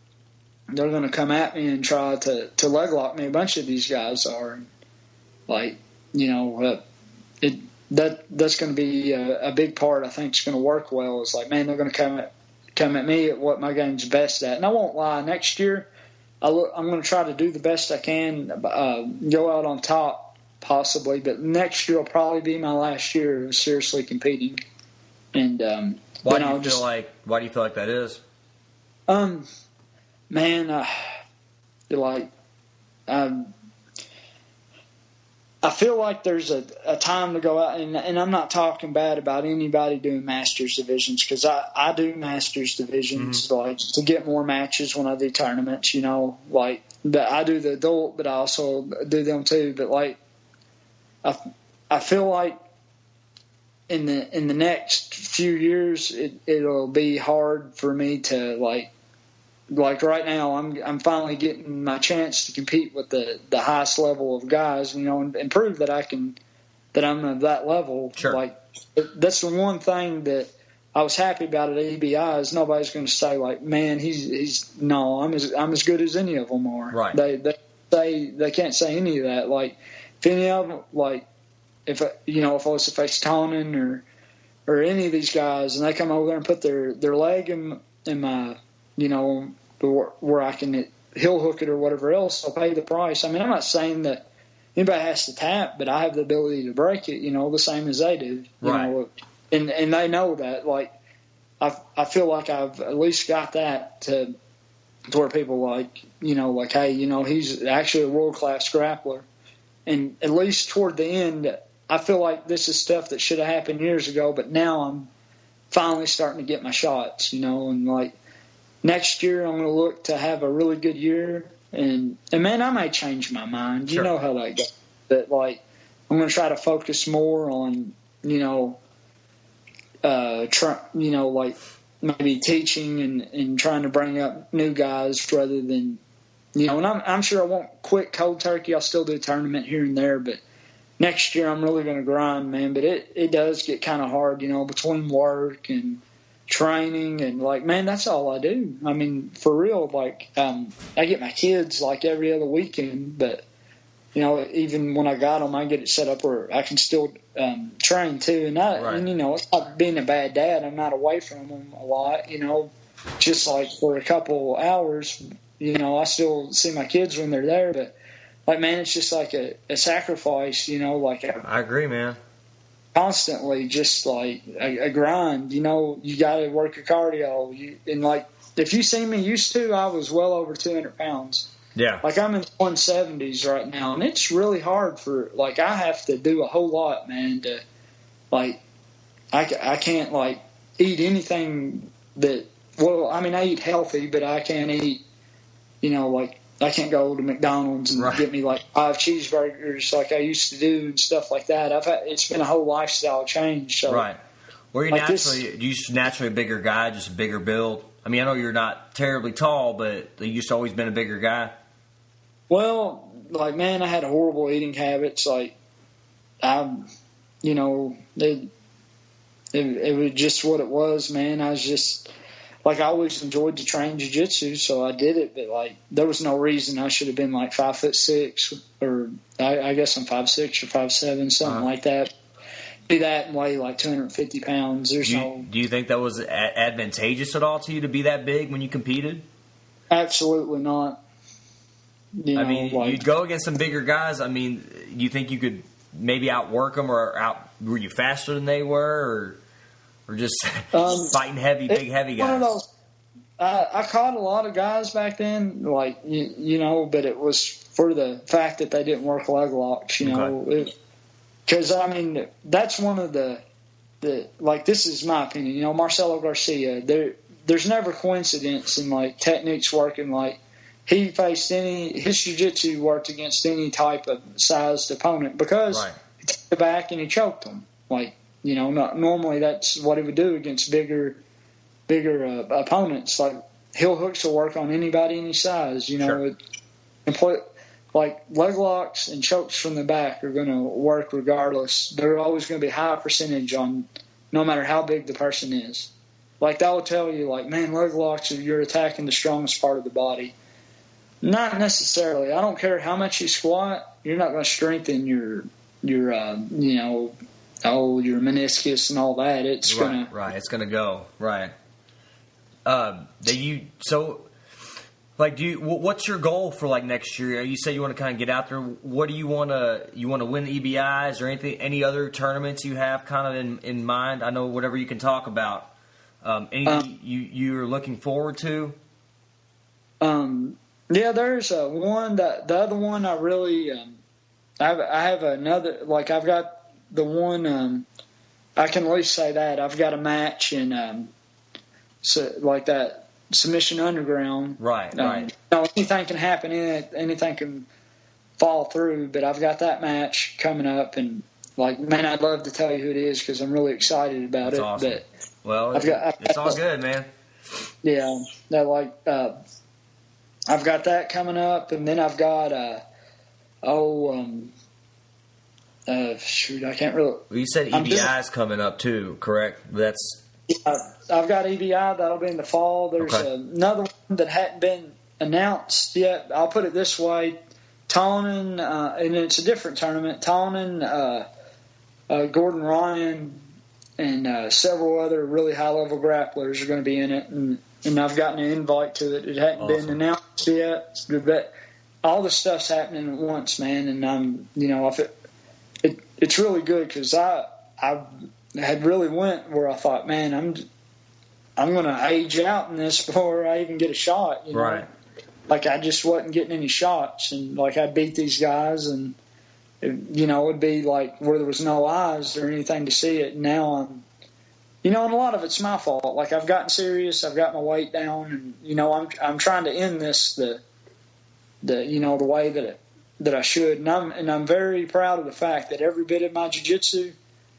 come at me and try to leg lock me. A bunch of these guys are, like, you know, that's going to be a big part. I think it's going to work well. It's like, man, they're going to come at me at what my game's best at. And I won't lie, next year I'm going to try to do the best I can, go out on top possibly, but next year will probably be my last year of seriously competing. And why do you feel like that is? Man, I feel like there's a time to go out, and I'm not talking bad about anybody doing Masters divisions, because I do Masters divisions, like, to get more matches when I do tournaments, you know, like, I do the adult, but I also do them too. But like, I feel like in the next few years it'll be hard for me to like right now I'm finally getting my chance to compete with the highest level of guys, you know, and prove that I'm at that level. Sure. Like, that's the one thing that I was happy about at EBI is nobody's going to say like, man, I'm as good as any of them are. Right. They can't say any of that. Like, if any of them, like, if I was to face Tonin or any of these guys, and they come over there and put their leg in my, where I can heel hook it or whatever else, I'll pay the price. I mean, I'm not saying that anybody has to tap, but I have the ability to break it, the same as they do. Right. And they know that. Like, I feel like I've at least got that to where people hey, he's actually a world-class grappler. And at least toward the end, I feel like this is stuff that should have happened years ago, but now I'm finally starting to get my shots, and like next year I'm going to look to have a really good year. And man, I may change my mind. Sure. You know how that goes. But like, I'm going to try to focus more on, like maybe teaching and trying to bring up new guys rather than, and I'm sure I won't quit cold turkey. I'll still do a tournament here and there, but next year I'm really going to grind, man. But it does get kind of hard, between work and training and like, man, that's all I do. I mean, for real, like, I get my kids like every other weekend, but even when I got them, I get it set up where I can still train too. And it's not being a bad dad. I'm not away from them a lot, just like for a couple hours, I still see my kids when they're there, but like, man, it's just like a sacrifice, like I agree, man. Constantly just like a grind, you got to work your cardio. And like, if you see me used to, I was well over 200 pounds. Yeah. Like, I'm in the 170s right now, and it's really hard for, like, I have to do a whole lot, man, to, like, I can't, like, eat anything that, well, I mean, I eat healthy, but I can't eat, like, I can't go to McDonald's and get me, like, 5 cheeseburgers like I used to do and stuff like that. It's been a whole lifestyle change. So, right. Were you like naturally a bigger guy, just a bigger build? I mean, I know you're not terribly tall, but you used to always been a bigger guy. Well, like, man, I had horrible eating habits. Like, it was just what it was, man. I was just, like, I always enjoyed to train jiu-jitsu, so I did it. But, like, there was no reason I should have been, like, 5'6", or I guess I'm 5'6" or 5'7", something like that. Do that and weigh, like, 250 pounds. Do you think that was advantageous at all to you to be that big when you competed? Absolutely not. You'd go against some bigger guys. I mean, you think you could maybe outwork them, or were you faster than they were, or just fighting big heavy guys? One of those. I caught a lot of guys back then, like, but it was for the fact that they didn't work leg locks, because I mean, that's one of the like, this is my opinion, Marcelo Garcia, there's never coincidence in, like, techniques working. Like, he faced his jiu-jitsu worked against any type of sized opponent because he took it back and he choked them. Like, normally that's what he would do against bigger opponents. Like, heel hooks will work on anybody any size. Like, leg locks and chokes from the back are going to work regardless. They're always going to be high percentage on no matter how big the person is. Like, that will tell you, like, man, leg locks, you're attacking the strongest part of the body. Not necessarily. I don't care how much you squat. You're not going to strengthen your meniscus and all that. It's going to It's going to go right. What's your goal for, like, next year? You say you want to kind of get out there. What do you want to win the EBIs or any other tournaments you have kind of in mind? I know whatever you can talk about. Anything you're looking forward to? Yeah, there's one. The other one I really I have another. Like, I've got the one. I can at least say that I've got a match in like that Submission Underground. Right. Anything can happen in it. Anything can fall through. But I've got that match coming up, and, like, man, I'd love to tell you who it is because I'm really excited about That's it. Awesome. But well, it's all good, man. Yeah, I've got that coming up, and then I've got I can't really. Well, you said EBI's coming up too, correct? I've got EBI that'll be in the fall. There's another one that hadn't been announced yet. I'll put it this way: Tonin, and it's a different tournament. Tonin Gordon Ryan and several other really high-level grapplers are going to be in it, and I've gotten an invite to it. It hadn't been announced yet, but all the stuff's happening at once, man. And it's really good because I had really went where I thought, man, I'm going to age out in this before I even get a shot. You know? Right. Like I just wasn't getting any shots, and like I beat these guys, and it'd be like where there was no eyes or anything to see it. And now I'm, and a lot of it's my fault. Like I've gotten serious, I've got my weight down, and I'm trying to end this the way that I should. And I'm very proud of the fact that every bit of my jiu-jitsu,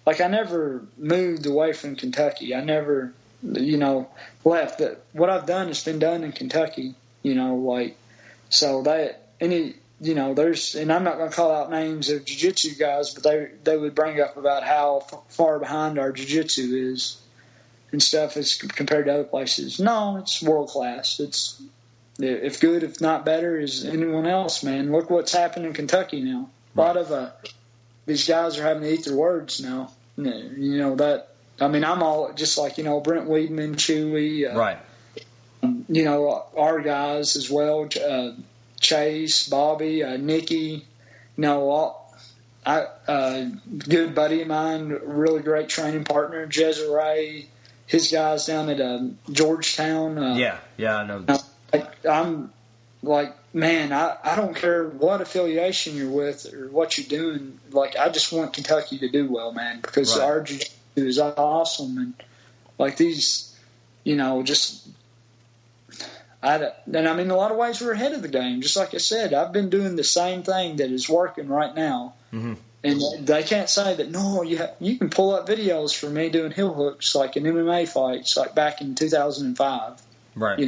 like I never moved away from Kentucky. I never, left. That what I've done has been done in Kentucky. So that there's, and I'm not going to call out names of jiu-jitsu guys, but they would bring up about how far behind our jiu-jitsu is and stuff as compared to other places. No, it's world class. It's if good, if not better, as anyone else, man. Look what's happened in Kentucky now. A lot of these guys are having to eat their words now. I'm all just like, Brent Weidman, Chewy. Right. Our guys as well, Chase, Bobby, Nikki, good buddy of mine, really great training partner, Jezere, his guys down at Georgetown. I know. I'm like, man, I don't care what affiliation you're with or what you're doing. Like, I just want Kentucky to do well, man, because our jiu-jitsu is awesome. And like these, just... in a lot of ways, we're ahead of the game. Just like I said, I've been doing the same thing that is working right now. Mm-hmm. And they can't say that, no, you can pull up videos for me doing heel hooks like in MMA fights, like back in 2005. Right.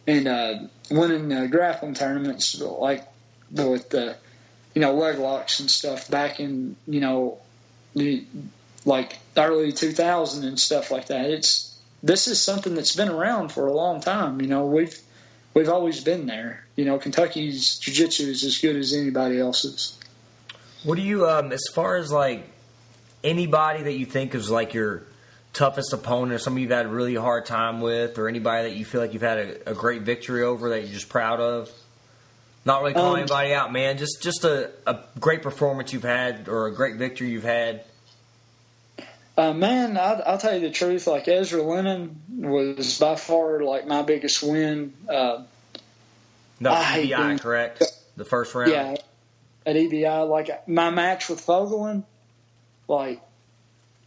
And winning grappling tournaments like with the, leg locks and stuff back in, like early 2000 and stuff like that. This is something that's been around for a long time. We've always been there. Kentucky's jiu-jitsu is as good as anybody else's. What do you, as far as like anybody that you think is like your toughest opponent, or somebody you've had a really hard time with, or anybody that you feel like you've had a great victory over that you're just proud of? Not really calling anybody out, man. Just a great performance you've had or a great victory you've had. Man, I'll tell you the truth. Like Ezra Lennon was by far like my biggest win. No, EBI, correct? The first round. Yeah, at EBI. Like my match with Fogelin, like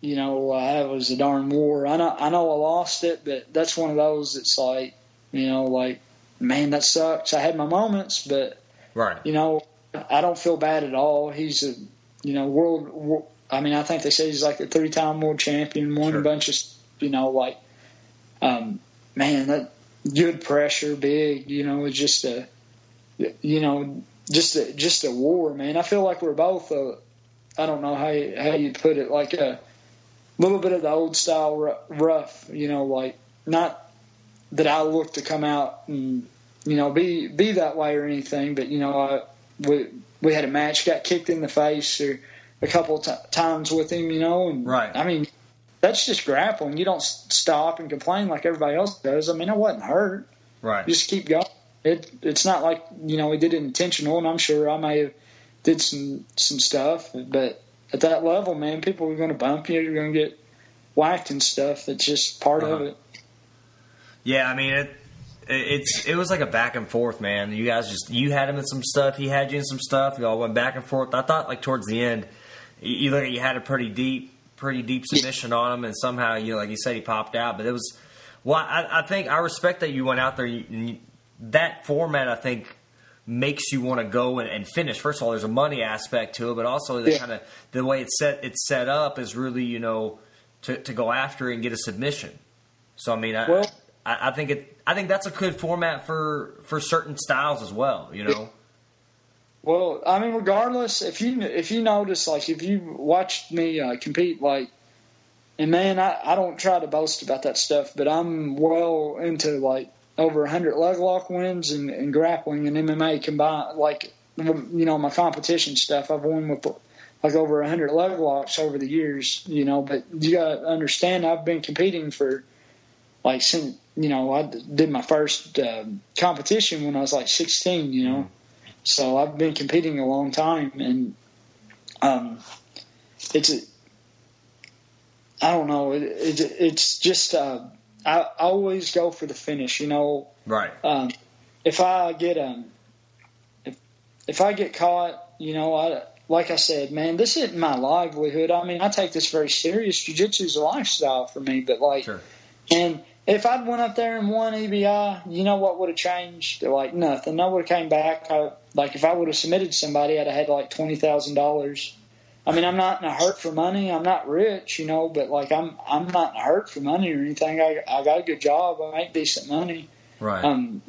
that was a darn war. I know I lost it, but that's one of those that's like like, man, that sucks. I had my moments, but I don't feel bad at all. He's a world. I think they say he's like a 3-time world champion, won a bunch of, man, that good pressure, big, it's just just a war, man. I feel like we're both, I don't know how you put it, like a little bit of the old style rough, like not that I look to come out and, be that way or anything, but, we had a match, got kicked in the face or a couple times with him, and that's just grappling. You don't stop and complain like everybody else does. I wasn't hurt. Right. You just keep going. It's not like, he did it intentional, and I'm sure I may have did some stuff, but at that level, man, people are going to bump you. You're going to get whacked and stuff. It's just part of it. Yeah, it was like a back and forth, man. You guys you had him in some stuff, he had you in some stuff. You all went back and forth. I thought like towards the end, you had a pretty deep submission on him, and somehow like you said, he popped out. But it was I think I respect that you went out there. That format I think makes you want to go and finish. First of all, there's a money aspect to it, but also the way it's set up is really to go after and get a submission. So I think that's a good format for certain styles as well, Well, regardless, if you notice, like if you watched me compete, like, and man, I don't try to boast about that stuff, but I'm well into like over 100 leg lock wins and grappling and MMA combined. Like, my competition stuff, I've won with like over 100 leg locks over the years, you know. But you got to understand, I've been competing for like since, you know, I did my first competition when I was like 16, you know. So I've been competing a long time, and I don't know. It's just I always go for the finish, you know. Right. If I get caught, you know, like I said, man, this isn't my livelihood. I mean, I take this very serious. Jiu-Jitsu is a lifestyle for me, but like, sure. And if I'd went up there and won EBI, you know what would have changed? Like nothing. I would have came back. Like if I would have submitted somebody, I'd have had like $20,000. I mean, I'm not in a hurt for money. I'm not rich, you know, but like I'm not in a hurt for money or anything. I got a good job. I make decent money. Right.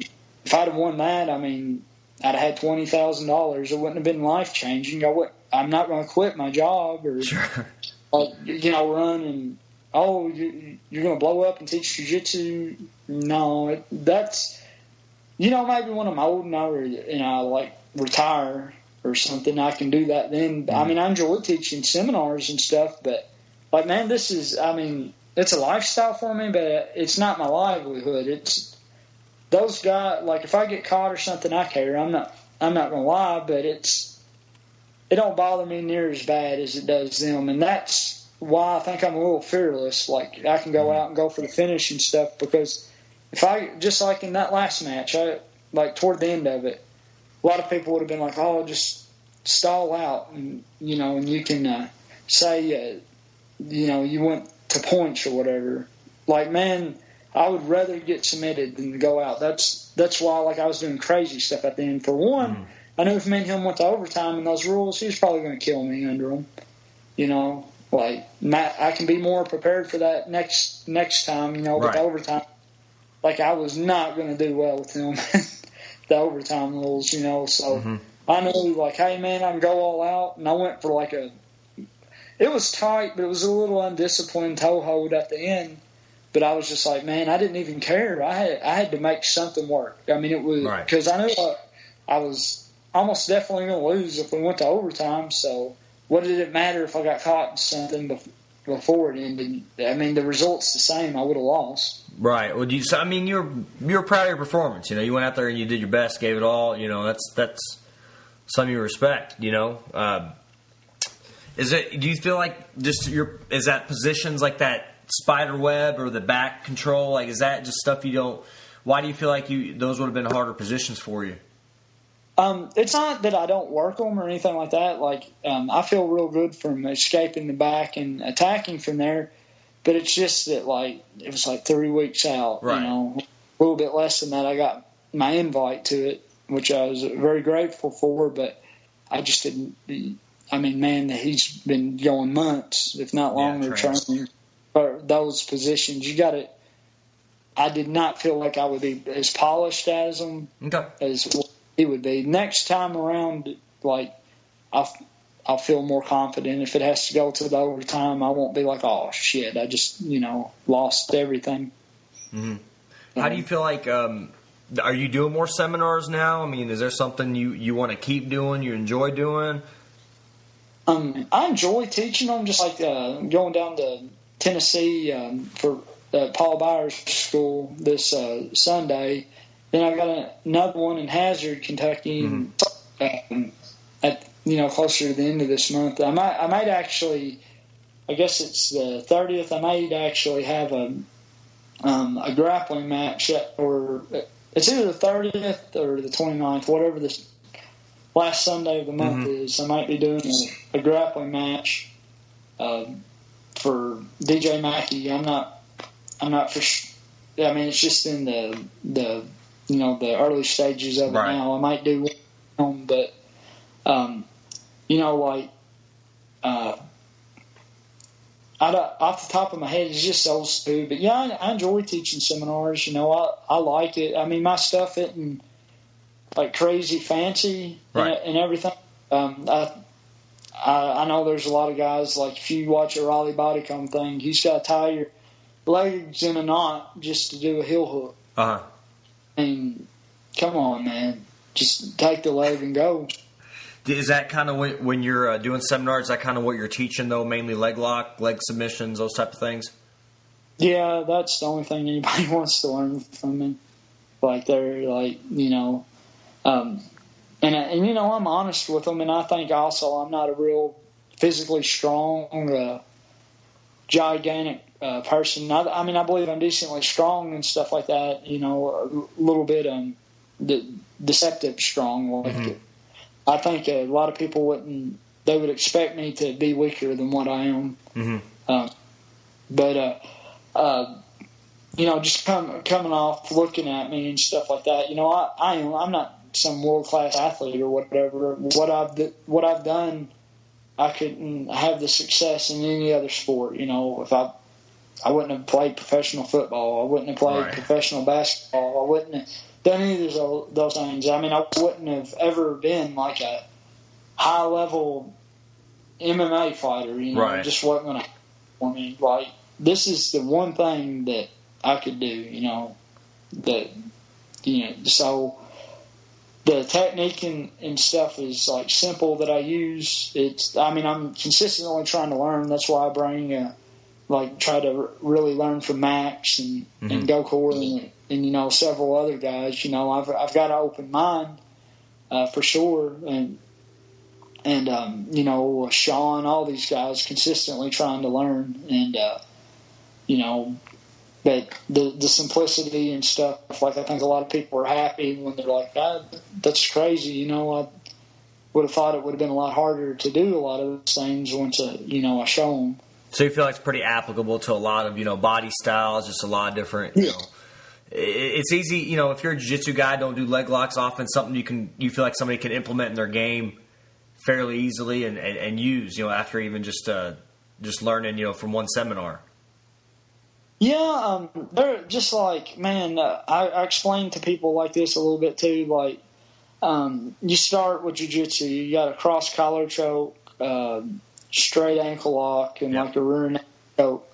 If I'd have won that, I mean, I'd have had $20,000. It wouldn't have been life changing. I'm not going to quit my job or, sure. You know, run and you're going to blow up and teach jiu-jitsu. No, that's, you know, maybe when I'm old enough or, you know, like retire or something, I can do that then. I mean, I enjoy teaching seminars and stuff, but like, man, this is, I mean, it's a lifestyle for me, but it's not my livelihood. It's those guys, like if I get caught or something, I care. I'm not going to lie, but it don't bother me near as bad as it does them. And that's why I think I'm a little fearless. Like I can go out and go for the finish and stuff, because if I, just like in that last match, like toward the end of it, a lot of people would have been like, oh, just stall out, and, you know, and you can say, you know, you went to points or whatever. Like, man, I would rather get submitted than to go out. That's why, like, I was doing crazy stuff at the end. For one, I knew if me and him went to overtime in those rules, he was probably going to kill me under them. You know, like, I can be more prepared for that next time, you know, with the overtime. Like, I was not going to do well with him. The overtime rules, you know, so I knew, like, hey, man, I can go all out, and I went for like it was tight, but it was a little undisciplined toe hold at the end, but I was just like, man, I didn't even care. I had to make something work. I mean, it was, because I knew I was almost definitely going to lose if we went to overtime, so what did it matter if I got caught in something before it ended? I mean, the result's the same. I would have lost. Right. Well, I mean, you're proud of your performance. You know, you went out there and you did your best, gave it all. You know, that's something you respect. You know, do you feel like just is that positions like that spider web or the back control? Like, is that just stuff you don't? Why do you feel like those would have been harder positions for you? It's not that I don't work them or anything like that. Like, I feel real good from escaping the back and attacking from there. But it's just that, like, it was like 3 weeks out, you know. A little bit less than that, I got my invite to it, which I was very grateful for. But I just didn't. I mean, man, he's been going months, if not longer, training for those positions. You got to. I did not feel like I would be as polished as him as he would be. Next time around, like, I'll feel more confident. If it has to go to the overtime, I won't be like, oh, shit, I just, you know, lost everything. How do you feel like, are you doing more seminars now? I mean, is there something you want to keep doing, you enjoy doing? I enjoy teaching them, just like going down to Tennessee for Paul Byers' school this Sunday. Then I've got another one in Hazard, Kentucky, at, you know, closer to the end of this month. I might actually, I guess it's the 30th. I might actually have a grappling match, or it's either the 30th or the 29th, whatever this last Sunday of the month is. I might be doing a grappling match for DJ Mackey. I'm not for sure. I mean, it's just in the you know, the early stages of it now. I might do one, but you know, like, off the top of my head, it's just old school. But yeah, I enjoy teaching seminars. You know, I like it. I mean, my stuff isn't like crazy fancy and everything. I know there's a lot of guys, like, if you watch a Raleigh Bodycomb thing, he's got to tie your legs in a knot just to do a heel hook. I mean, come on, man. Just take the leg and go. Is that kind of when you're doing seminars, is that kind of what you're teaching, though? Mainly leg lock, leg submissions, those type of things? Yeah, that's the only thing anybody wants to learn from me. Like, they're like, and I'm honest with them, and I think also I'm not a real physically strong, gigantic person. I believe I'm decently strong and stuff like that, a little bit deceptive strong. Like, I think a lot of people would expect me to be weaker than what I am. Just coming off looking at me and stuff like that, I'm not some world-class athlete or whatever. What I've done, I couldn't have the success in any other sport. If I wouldn't have played professional football, I wouldn't have played professional basketball, I wouldn't have done any of those things. I wouldn't have ever been like a high-level MMA fighter. It just wasn't going to happen for me. Like, this is the one thing that I could do. So the technique and stuff is like simple that I use. I'm consistently trying to learn. That's why I bring try to really learn from Max and Gokor and several other guys. I've got an open mind for sure, and Shawn, all these guys consistently trying to learn, and but the simplicity and stuff, like, I think a lot of people are happy when they're like, that's crazy. I would have thought it would have been a lot harder to do a lot of those things once I show them. So you feel like it's pretty applicable to a lot of body styles, just a lot of different. It's easy. If you're a jiu-jitsu guy, don't do leg locks often. Something you feel like somebody can implement in their game fairly easily and use. After even just learning from one seminar. Yeah, they're just like, man, I explain to people like this a little bit too. Like, you start with jiu-jitsu, you got a cross collar choke, straight ankle lock, and like a rear neck choke.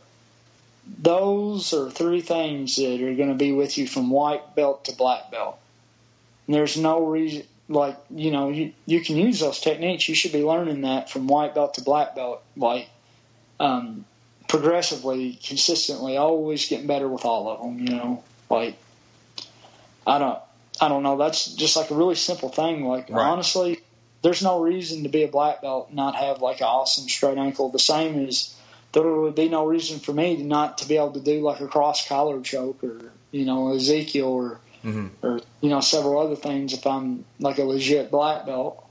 Those are three things that are going to be with you from white belt to black belt. And there's no reason, like, you can use those techniques. You should be learning that from white belt to black belt, like, progressively, consistently, always getting better with all of them. Like, I don't know. That's just like a really simple thing. Like, honestly, there's no reason to be a black belt and not have like an awesome straight ankle. The same as there would be no reason for me not to be able to do like a cross collar choke or Ezekiel or several other things if I'm like a legit black belt.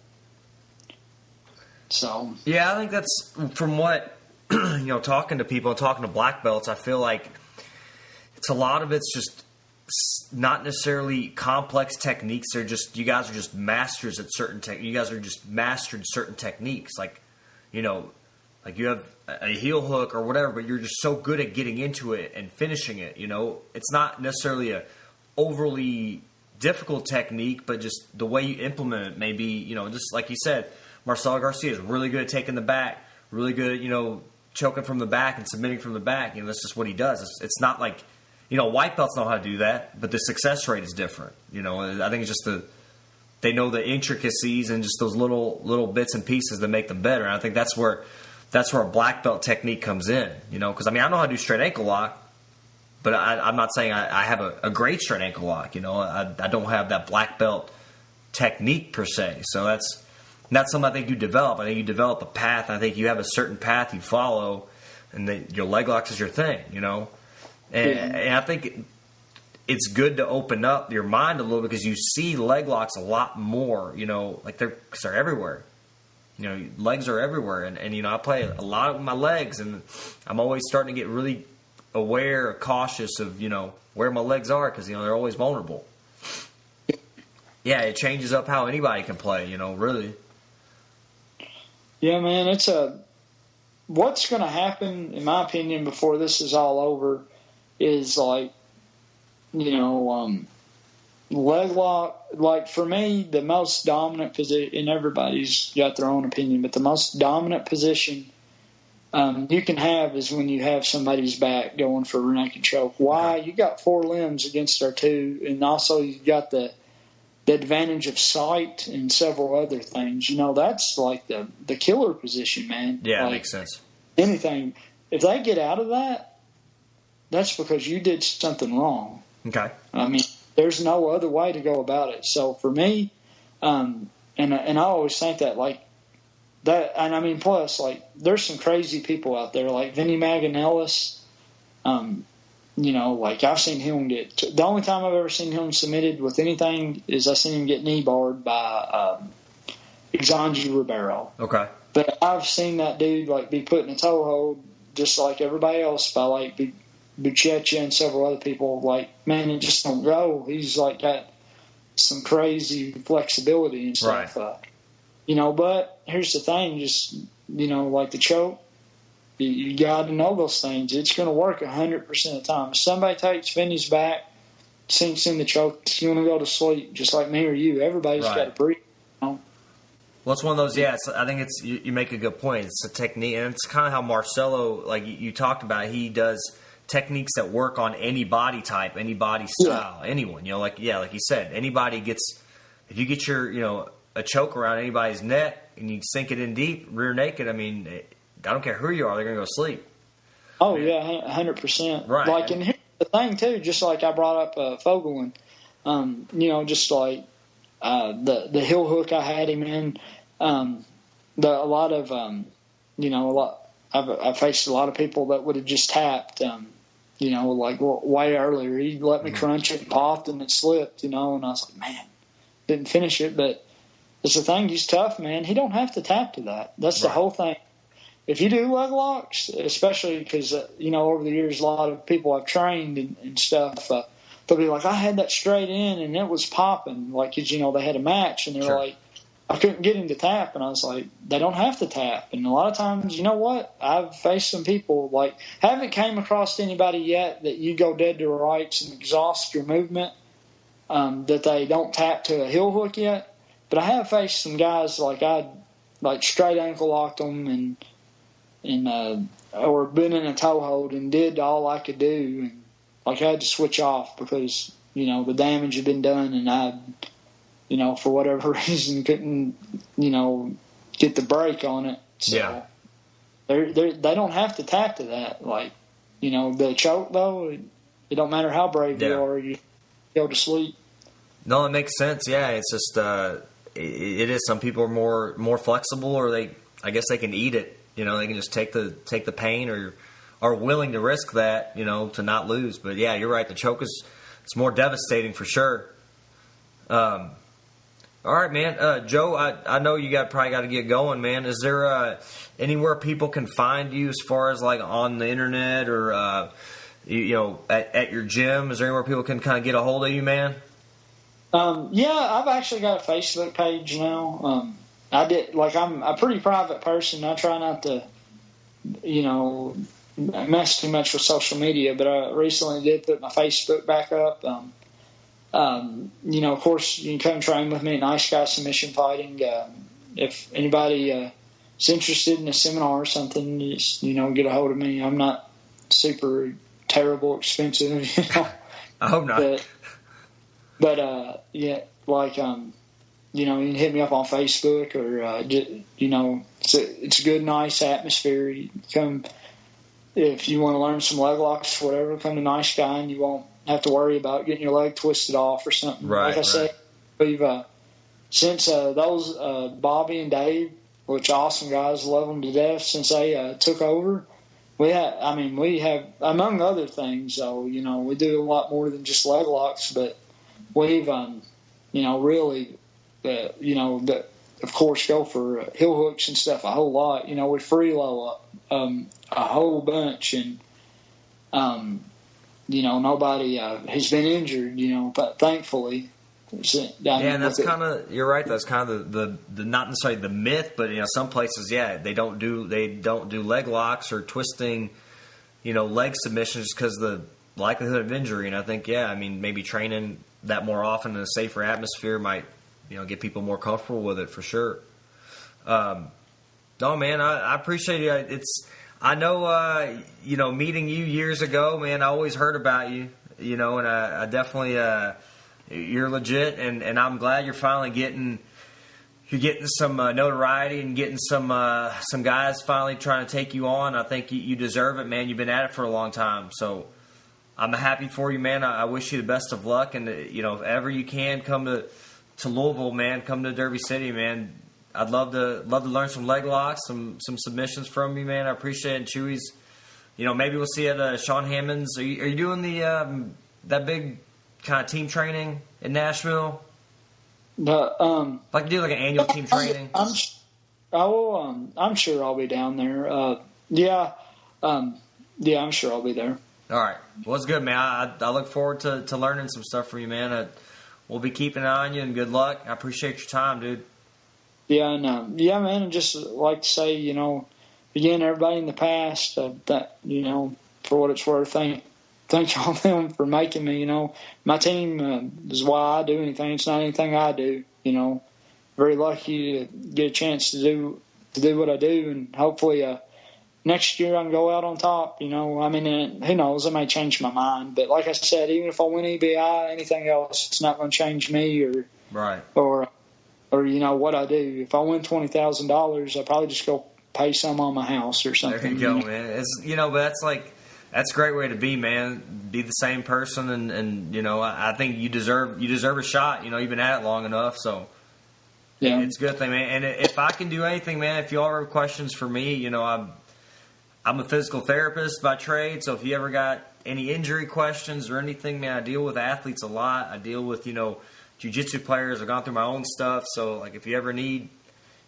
So yeah, I think that's from what talking to people, talking to black belts. I feel like it's a lot of it's just not necessarily complex techniques. They're just, you guys are just masters at certain you guys are just mastered certain techniques. Like, like you have a heel hook or whatever, but you're just so good at getting into it and finishing it. It's not necessarily a overly difficult technique, but just the way you implement it may be, just like you said, Marcelo Garcia is really good at taking the back, really good at, choking from the back and submitting from the back. That's just what he does. It's not like, white belts know how to do that, but the success rate is different. I think it's just they know the intricacies and just those little bits and pieces that make them better. And I think that's where a black belt technique comes in. Because I know how to do straight ankle lock, but I'm not saying I have a great straight ankle lock. I don't have that black belt technique per se. So that's something I think you develop. I think you develop a path. I think you have a certain path you follow, and your leg locks is your thing, And I think it's good to open up your mind a little bit because you see leg locks a lot more, like they're everywhere. Legs are everywhere. And I play a lot with my legs, and I'm always starting to get really aware or cautious of, where my legs are because, they're always vulnerable. Yeah, it changes up how anybody can play, really. Yeah, man, what's going to happen, in my opinion, before this is all over is like, leg lock. Like, for me, the most dominant position, and everybody's got their own opinion, but the most dominant position you can have is when you have somebody's back going for a rear naked choke. Why? You got four limbs against our two, and also you got the the advantage of sight and several other things. That's like the killer position, man. Yeah, like, it makes sense. Anything, if they get out of that, that's because you did something wrong. Okay. I mean, there's no other way to go about it. So for me, and I always think that, like, that, and I mean, plus, like, there's some crazy people out there, like Vinny Maganellis. Like, I've seen him the only time I've ever seen him submitted with anything is I seen him get knee barred by Exanji Ribeiro. Okay. But I've seen that dude, like, be put in a toe hold just like everybody else by, like, Buchecha and several other people. Like, man, it just don't go. He's, like, got some crazy flexibility and stuff. Right. But here's the thing, just, like the choke, you got to know those things. It's going to work 100% of the time. If somebody takes Vinny's back, sinks in the choke, he's going to go to sleep, just like me or you. Everybody's got to breathe. Well, it's one of those, I think you make a good point. It's a technique, and it's kind of how Marcelo, like you talked about, he does techniques that work on any body type, any body style, anyone. Like you said, anybody gets, if you get your, a choke around anybody's neck and you sink it in deep, rear naked, I mean, I don't care who you are, they're going to go to sleep. Oh, yeah, 100%. Right. Like, and here's the thing, too, just like I brought up Fogelman, just like the heel hook I had him in, I've faced a lot of people that would have just tapped, like way earlier. He let me crunch it and popped and it slipped, and I was like, man, didn't finish it. But it's the thing, he's tough, man. He don't have to tap to that. That's the whole thing. If you do leg locks, especially because, over the years, a lot of people I've trained and stuff, they'll be like, I had that straight in and it was popping. Like, cause, they had a match and they're like, I couldn't get him to tap. And I was like, they don't have to tap. And a lot of times, you know what? I've faced some people, like, haven't came across anybody yet that you go dead to rights and exhaust your movement, that they don't tap to a heel hook yet. But I have faced some guys, like, straight ankle locked them and or been in a toe hold and did all I could do, and like I had to switch off because the damage had been done, and I, for whatever reason couldn't get the break on it. So they don't have to tap to that. Like the choke though, it don't matter how brave you are, you go to sleep. No, it makes sense. Yeah, it's just it is. Some people are more flexible, or I guess they can eat it. They can just take the pain, or are willing to risk that, to not lose. But yeah, you're right. The choke it's more devastating for sure. All right, man. Joe, I know you probably got to get going, man. Is there anywhere people can find you as far as like on the internet or at your gym? Is there anywhere people can kind of get a hold of you, man? Yeah, I've actually got a Facebook page now. I did, like, I'm a pretty private person. I try not to, mess too much with social media, but I recently did put my Facebook back up. Of course, you can come train with me at Nice Guy Submission Fighting. If anybody is interested in a seminar or something, just, get a hold of me. I'm not super terrible expensive, I hope not. But yeah, like, you can hit me up on Facebook or, it's a good, nice atmosphere. You come, if you want to learn some leg locks or whatever, come to Nice Guy and you won't have to worry about getting your leg twisted off or something. Right, like I said, we've, since those Bobby and Dave, which awesome guys, love them to death, since they took over, we have, among other things, though, we do a lot more than just leg locks, but we've, really, of course, go for heel hooks and stuff a whole lot. We free low a whole bunch, and nobody has been injured. But thankfully, and that's kind of, you're right. That's kind of the not necessarily the myth, but some places, they don't do leg locks or twisting, leg submissions because the likelihood of injury. And I think maybe training that more often in a safer atmosphere might get people more comfortable with it for sure. No, man, I appreciate it. I know, meeting you years ago, man, I always heard about you, and I definitely, you're legit, and I'm glad you're finally getting some notoriety and getting some guys finally trying to take you on. I think you deserve it, man. You've been at it for a long time, so I'm happy for you, man. I wish you the best of luck, and if ever you can come to Louisville, man, come to Derby City, man. I'd love to learn some leg locks, some submissions from you, man. I appreciate it. Chewy's, maybe we'll see you at Shawn Hammonds. Are you doing the that big kind of team training in Nashville? But like do like an annual team training. I'm sure I'll be down there. I'm sure I'll be there. All right. Well, it's good, man. I look forward to learning some stuff from you, man. We'll be keeping an eye on you, and good luck. I appreciate your time, dude. Yeah, I know. Yeah, man, I'd just like to say, again, everybody in the past, that, for what it's worth, thank all them for making me, My team is why I do anything. It's not anything I do, Very lucky to get a chance to do what I do, and hopefully next year I can go out on top, who knows, I may change my mind. But like I said, even if I win EBI, anything else, it's not going to change me or what I do. If I win $20,000, I'll probably just go pay some on my house or something. There you go, man. It's, but that's a great way to be, man. Be the same person, and I think you deserve a shot. You've been at it long enough, so yeah, it's a good thing, man. And if I can do anything, man, if you all have questions for me, I'm a physical therapist by trade, so if you ever got any injury questions or anything, man, I deal with athletes a lot. I deal with, jiu-jitsu players. I've gone through my own stuff, so, if you ever need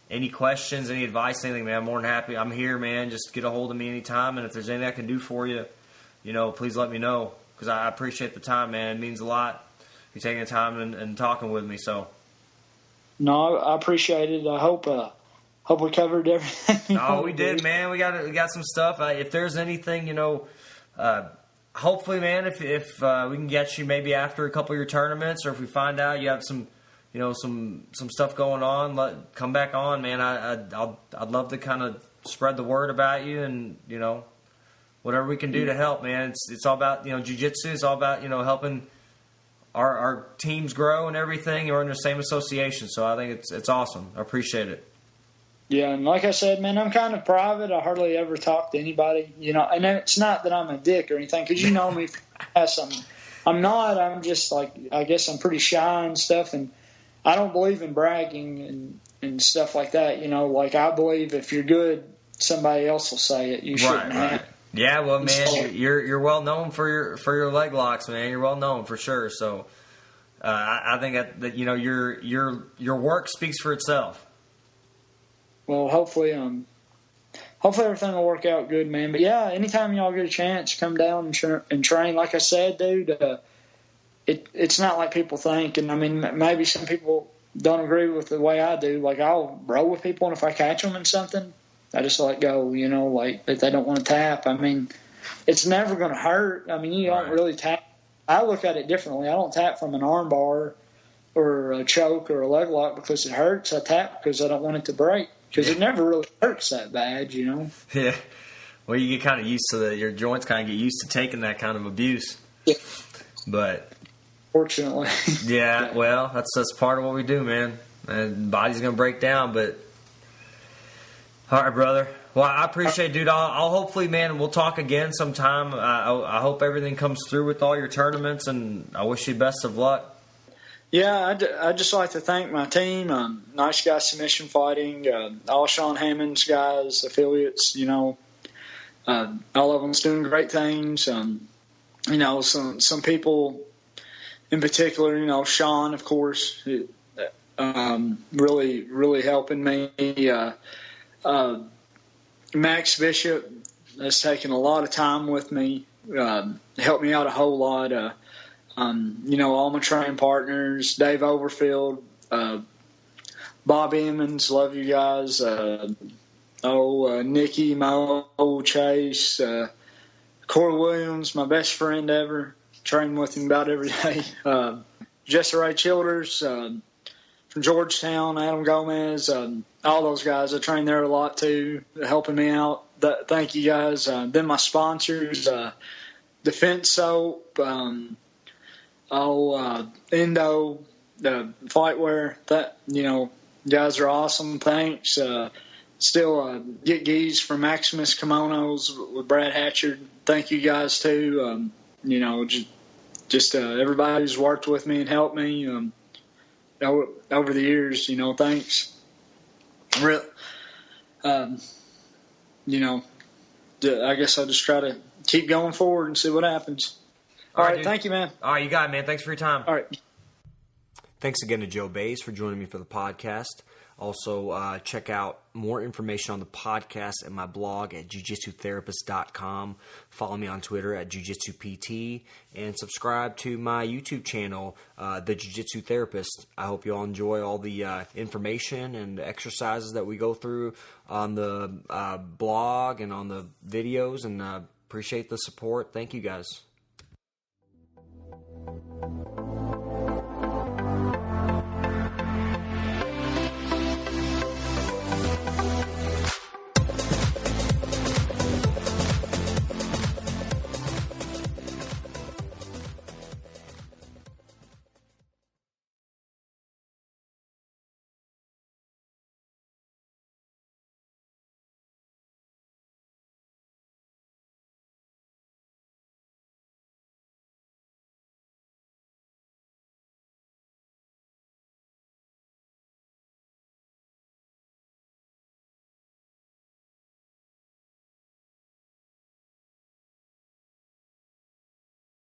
any questions, any advice, anything, man, I'm more than happy. I'm here, man. Just get a hold of me anytime, and if there's anything I can do for you, please let me know, because I appreciate the time, man. It means a lot. You taking the time and talking with me, so. No, I appreciate it. I hope we covered everything. No, we did, man. We got some stuff. If there's anything, hopefully, man, if we can get you maybe after a couple of your tournaments, or if we find out you have some, some stuff going on, come back on, man. I'd love to kind of spread the word about you, and whatever we can do to help, man. It's all about jiu-jitsu. It's all about helping our teams grow and everything. We're in the same association, so I think it's awesome. I appreciate it. Yeah, and like I said, man, I'm kind of private. I hardly ever talk to anybody, and it's not that I'm a dick or anything, because me. I'm not. I'm just I guess I'm pretty shy and stuff, and I don't believe in bragging and stuff like that. I believe if you're good, somebody else will say it. You shouldn't have. Yeah, well, man, you're well known for your leg locks, man. You're well known for sure. So I think that your work speaks for itself. Well, hopefully everything will work out good, man. But yeah, anytime y'all get a chance, come down and train. Like I said, dude, it's not like people think. And maybe some people don't agree with the way I do. I'll roll with people, and if I catch them in something, I just let go. If they don't want to tap, it's never going to hurt. You don't really tap. I look at it differently. I don't tap from an arm bar or a choke or a leg lock because it hurts. I tap because I don't want it to break. Because it never really hurts that bad, Yeah. Well, you get kind of used to that. Your joints kind of get used to taking that kind of abuse. Yeah. But. Fortunately. Yeah, well, that's part of what we do, man. And body's going to break down, but. All right, brother. Well, I appreciate it, dude. I'll hopefully, man, we'll talk again sometime. I hope everything comes through with all your tournaments, and I wish you best of luck. Yeah, I'd just like to thank my team, Nice Guy Submission Fighting, all Shawn Hammonds guys, affiliates, all of them's doing great things. Some people in particular, Shawn, of course, really, really helping me. Max Bishop has taken a lot of time with me, helped me out a whole lot. All my training partners, Dave Overfield, Bob Emmons, love you guys. Nikki, my old Chase, Corey Williams, my best friend ever, train with him about every day. Jesse Ray Childers, from Georgetown, Adam Gomez, all those guys. I train there a lot too, helping me out. Thank you guys. Then my sponsors, Defense Soap, Endo, Fightwear, that, guys are awesome. Thanks. Still get Gaize from Maximus Kimonos with Brad Hatchard. Thank you guys too. Just everybody who's worked with me and helped me over the years. Thanks. I guess I'll just try to keep going forward and see what happens. All right, thank you, man. All right, you got it, man. Thanks for your time. All right. Thanks again to Joe Baize for joining me for the podcast. Also, check out more information on the podcast at my blog at jiu-jitsutherapist.com. Follow me on Twitter at JujitsuPT, and subscribe to my YouTube channel, The Jiu-Jitsu Therapist. I hope you all enjoy all the information and exercises that we go through on the blog and on the videos, and appreciate the support. Thank you, guys.